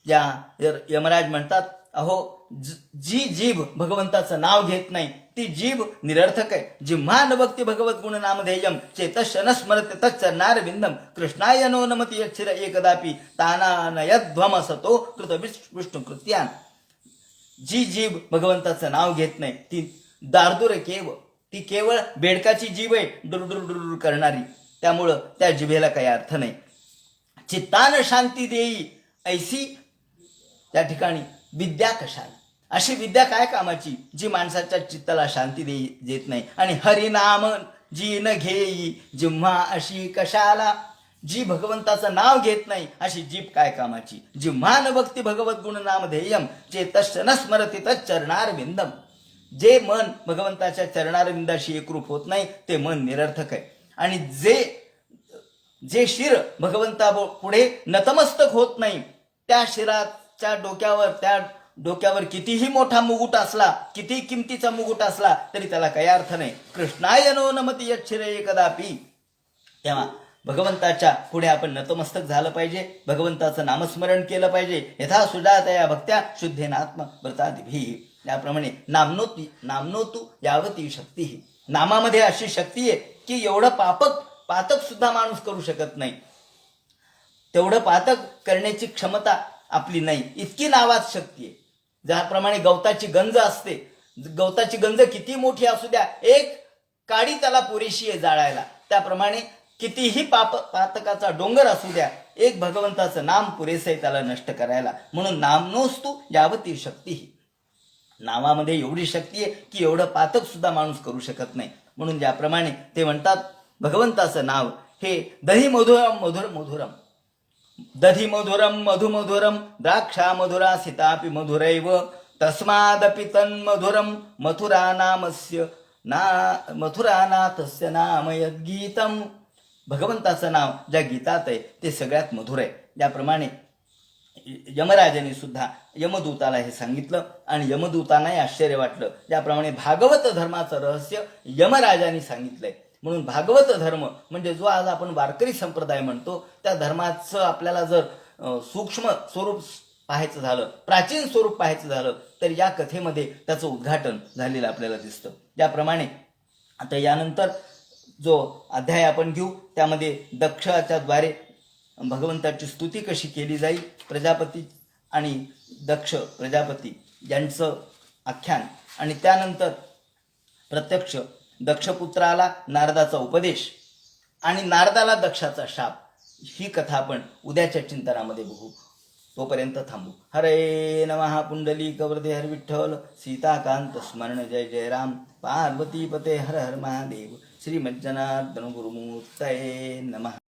या यमराज म्हणतात, अहो जी जीभ भगवंताचं नाव घेत नाही ती जीभ निरर्थक आहे. जिम्हानभक्ती भगवत गुण नामधेयम चेतशन स्मरते तच्चरणार विंदम कृष्णाय नो नमति यच्छिर एकदापि तानानयध्वमसतो कृत विष्णु कृत्यान. जी जीभ भगवंताचं नाव घेत नाही ती दारदूर केव, ती केवळ बेडकाची जीभ आहे, डुरडुर करणारी, त्यामुळं त्या जिभेला काही अर्थ नाही. चित्तान शांती देई ऐसी, त्या ठिकाणी विद्या कशाला? अशी विद्या काय कामाची जी माणसाच्या चित्ताला शांती देत नाही. आणि हरिनाम जी न घेई जिम्हा अशी कशाला? जी भगवंताचं नाव घेत नाही अशी जीभ काय कामाची? जिम्हा न भक्ती भगवत गुण नाम ध्येयम चेतश्च न स्मरति तच्चरणार विंदम. जे मन भगवंताच्या चरणार विंदाशी एकरूप होत नाही ते मन निरर्थक आहे. आणि जे शिर भगवंता पुढे नतमस्तक होत नाही, त्या शिराच्या डोक्यावर कितीही मोठा मुकुट असला, किती किमतीचा मुकुट असला तरी त्याला काही अर्थ नाही. कृष्णाय नो नमति यच्छिर एकदापि. तेव्हा भगवंताच्या पुढे आपण नतमस्तक झालं पाहिजे, भगवंताचं नामस्मरण केलं पाहिजे. यथा सुजातया भक्त्या शुद्धेन आत्म व्रतादिभिः. त्याप्रमाणे नामनोतु यावती शक्ती. नामामध्ये अशी शक्ती आहे की एवढं पातक सुद्धा माणूस करू शकत नाही, तेवढं पातक करण्याची क्षमता आपली नाही, इतकी नावात शक्ती आहे. ज्याप्रमाणे गवताची गंज असते, गवताची गंज किती मोठी असू द्या, एक काडी त्याला पुरेशी आहे जाळायला, त्याप्रमाणे कितीही पातकाचा डोंगर असू द्या, एक भगवंताचं नाम पुरेसे आहे त्याला नष्ट करायला. म्हणून नामनोस्तु यावती शक्ती. नावामध्ये एवढी शक्ती आहे की एवढं पातक सुद्धा माणूस करू शकत नाही. म्हणून ज्याप्रमाणे ते म्हणतात भगवंताचं नाव हे दही मधुरम दधी मधुरम मधुमधुरम द्राक्षा मधुरा सीतापि मधुरैव तस्मादपि तन्मधुरम मथुरानाथस्य नाम यद्गीतम. भगवंताचं नाव ज्या गीतात आहे ते सगळ्यात मधुर आहे. त्याप्रमाणे यमराजाने सुद्धा यमदूताला हे सांगितलं आणि यमदूतांनाही आश्चर्य वाटलं. त्याप्रमाणे भागवत धर्माचं रहस्य यमराजाने सांगितलंय. म्हणून भागवत धर्म म्हणजे जो आज आपण वारकरी संप्रदाय म्हणतो त्या धर्माचं आपल्याला जर सूक्ष्म स्वरूप पाहायचं झालं, प्राचीन स्वरूप पाहायचं झालं तर या कथेमध्ये त्याचं उद्घाटन झालेलं आपल्याला दिसतं. त्याप्रमाणे आता यानंतर जो अध्याय आपण घेऊ त्यामध्ये दक्षाच्या द्वारे भगवंताची स्तुती कशी केली जाईल, प्रजापती आणि दक्ष प्रजापती यांचं आख्यान आणि त्यानंतर प्रत्यक्ष दक्षपुत्राला नारदाचा उपदेश आणि नारदाला दक्षाचा शाप, ही कथा आपण उद्याच्या चिंतनामध्ये बघू. तोपर्यंत थांबू. हरे नमः. पुंडलिक वरदे हर विठ्ठल. सीताकांत स्मरण जय जय राम. पार्वती पते हर हर महादेव. श्रीमज्जनार्दन गुरुमूर्तये नमः.